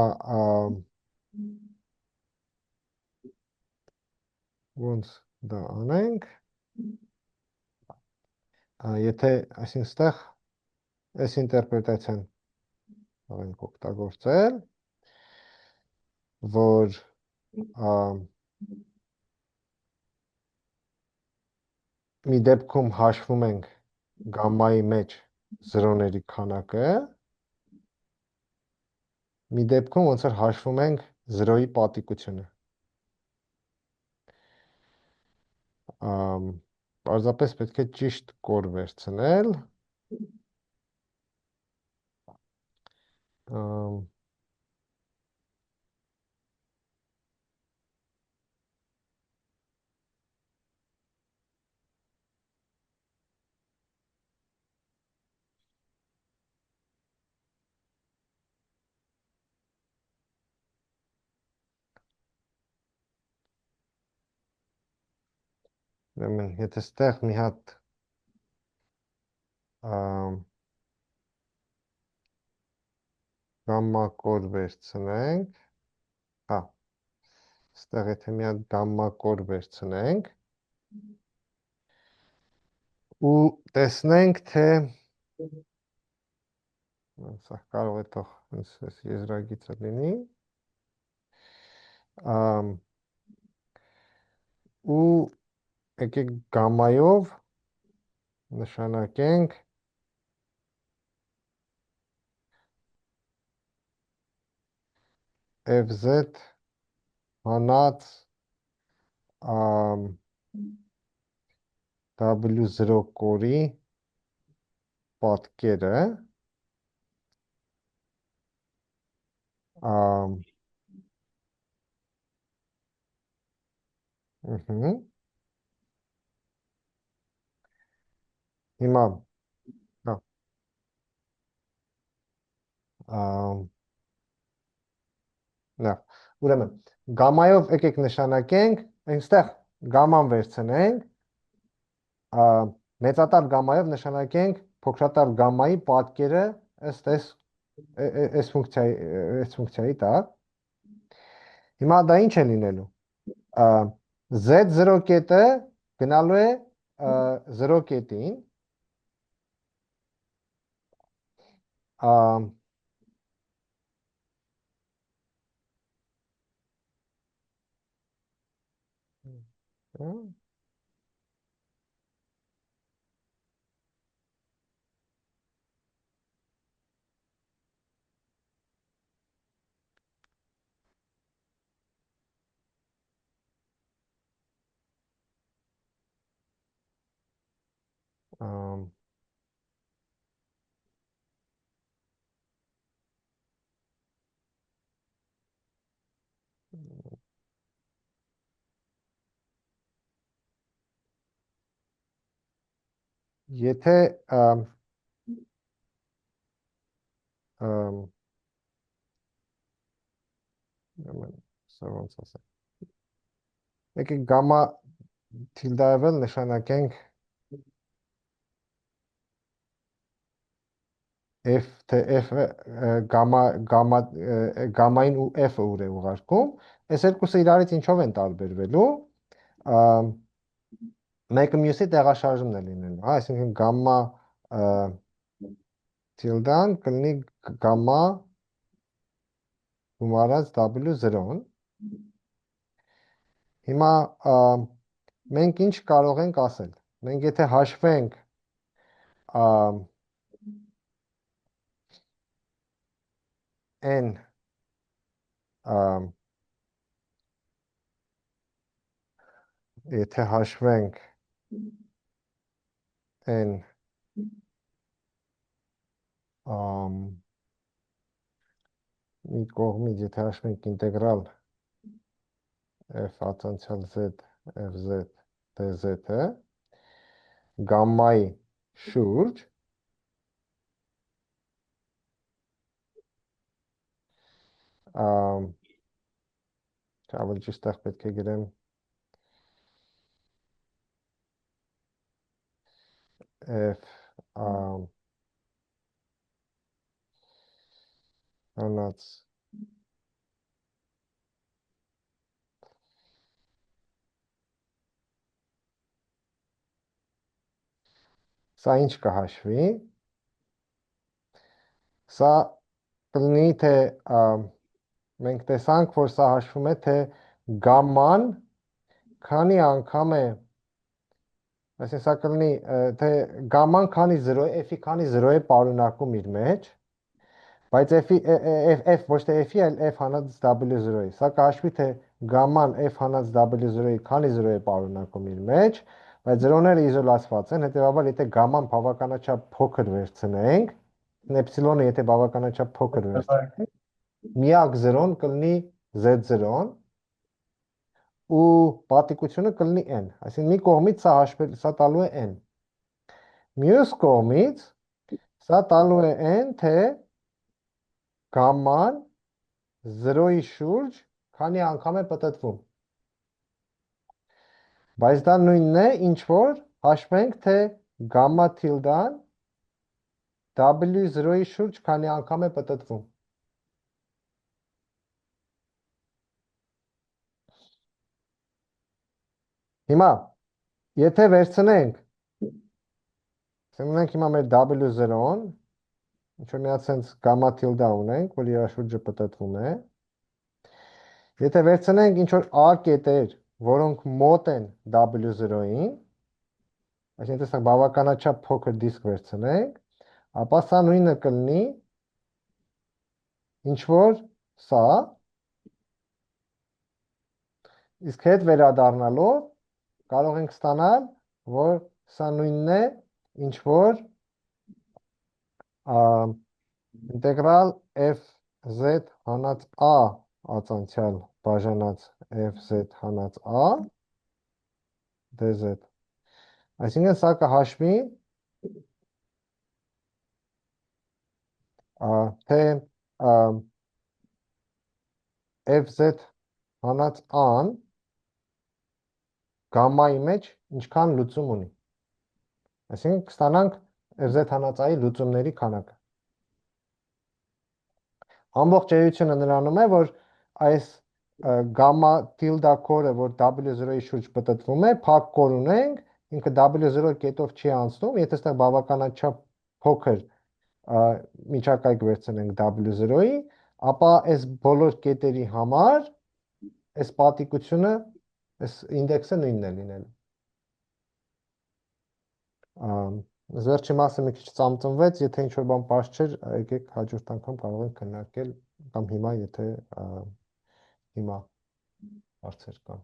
ոնց դա անենք, եթե այսինքն ստեղ այս ինտերպրետացիան ենք օգտագործել, որ մի դեպքում հաշվում ենք գամմայի մեջ զրոների քանակը, մի դեպքում ոնց որ հաշվում ենք զրոյի պատիկությունը։ Պարզապես պետք է ճիշտ կոր վերցնել։ Եթե ստեղ մի հատ գամմա կոր վերցնենք, ստեղ եթե մի հատ գամմա կոր վերցնենք ու տեսնենք, թե սա կարող է թող այս եզրագիծը լինի, ու եկեք գամմայով նշանակենք FZ հանած W0 կորի պատկերը, հիմա ուրեմն գամմայով եկեք նշանակենք, այնստեղ գամման վերցնենք, մեծատար գամմայով նշանակենք փոքրատար գամմայի պատկերը ըստ այս ֆունկցիայի տակ։ Հիմա դա ինչ է լինելու։ Z0 կետը գնալու է 0 կետին, եթե սա ոնց ասեմ, Եկեք գամմա թիլդայվել նշանակենք F թե F-ը գամմային ու F-ը ուր է ուղարկում, այս երկուսը իրարից ինչով են տարբերվելու, մեկը մյուսի տեղաշարժումն է լինելու, հա, այսինքն գամմա թիլդան կլինի գամմա գումարած W0-ն, հիմա մենք ինչ կարող ենք ասել, մենք եթե հաշվենք N եթե հաշվենք N մի կողմից եթե հաշվենք ինտեգրալ F հատանցյալ Z FZ DZ-ը գամմայի շուրջ ավելի ճիշտ տեղ պետք է գրեմ F անած սա ինչ կհաշվի, սա կլինի, թե մենք տեսանք, որ սա հաշվում է, թե գամման քանի անգամ է, այսինքն սա կլինի, թե գամման քանի 0 է, F-ի քանի 0 է պարունակում իր մեջ, բայց F ոչ թե F-ի, այլ F հանած W0-ի, սա կհաշվի, թե գամման F հանած W0-ի քանի 0 է պարունակում իր մեջ, բայց 0-ները իզոլացված են, հետևաբար եթե գամման բավականաչափ փոքր վերցնենք, էպսիլոնը եթե բավականաչափ փոքր վերցնենք, միակ 0-ն կլինի Z0-ն ու պատիկությունը կլինի N, այսինքն մի կողմից սա տալու է N, մյուս կողմից սա տալու է N, թե գամման 0-ի շուրջ քանի անգամ է պտտվում, բայց դա նույնն է, ինչ որ հաշվենք, թե գամմա թիլդան W0-ի շուրջ քանի անգամ է պտտվում։ Հիմա, եթե վերցնենք, ունենք հիմա մեր W0-ն, ինչ-որ մի հատ գամմա թիլդա ունենք, որ իր շուրջը պտտվում է, եթե վերցնենք ինչ-որ A կետեր, որոնք մոտ են W0-ին, այսինքն տեսանք բավականաչափ փոքր դիսկ վերցնենք, ապա սա նույնը կլինի, ինչ-որ սա, իսկ հետ վերադառնալով կարող ենք ստանալ, որ սա նույնն է, ինչ որ ինտեգրալ FZ հանած A ածանցյալ բաժանած FZ հանած A DZ։ Այսինքն սա կհաշվի, թե FZ հանած A-ն գամմայի մեջ ինչքան լուծում ունի։ Այսինքն կստանանք FZ հանած A-ի լուծումների քանակը։ Ամբողջ էությունը նրանում է, որ այս գամմա թիլդա կորը, որ W0-ի շուրջ պտտվում է, փակ կոր ունենք, ինքը W0 կետով չի անցնում, եթե ստեղ բավականաչափ փոքր միջակայք վերցնենք W0-ի, ապա այս բոլոր կետերի համար այս պատիկությունը, այս ինդեքսը նույնն է լինելու։ Վերջի մասը մի քիչ ծամծմվեց, եթե ինչ-որ բան պարզ չէր, եկեք հաջորդ անգամ կարող ենք քննարկել, կամ հիմա, եթե հիմա հարցեր կան։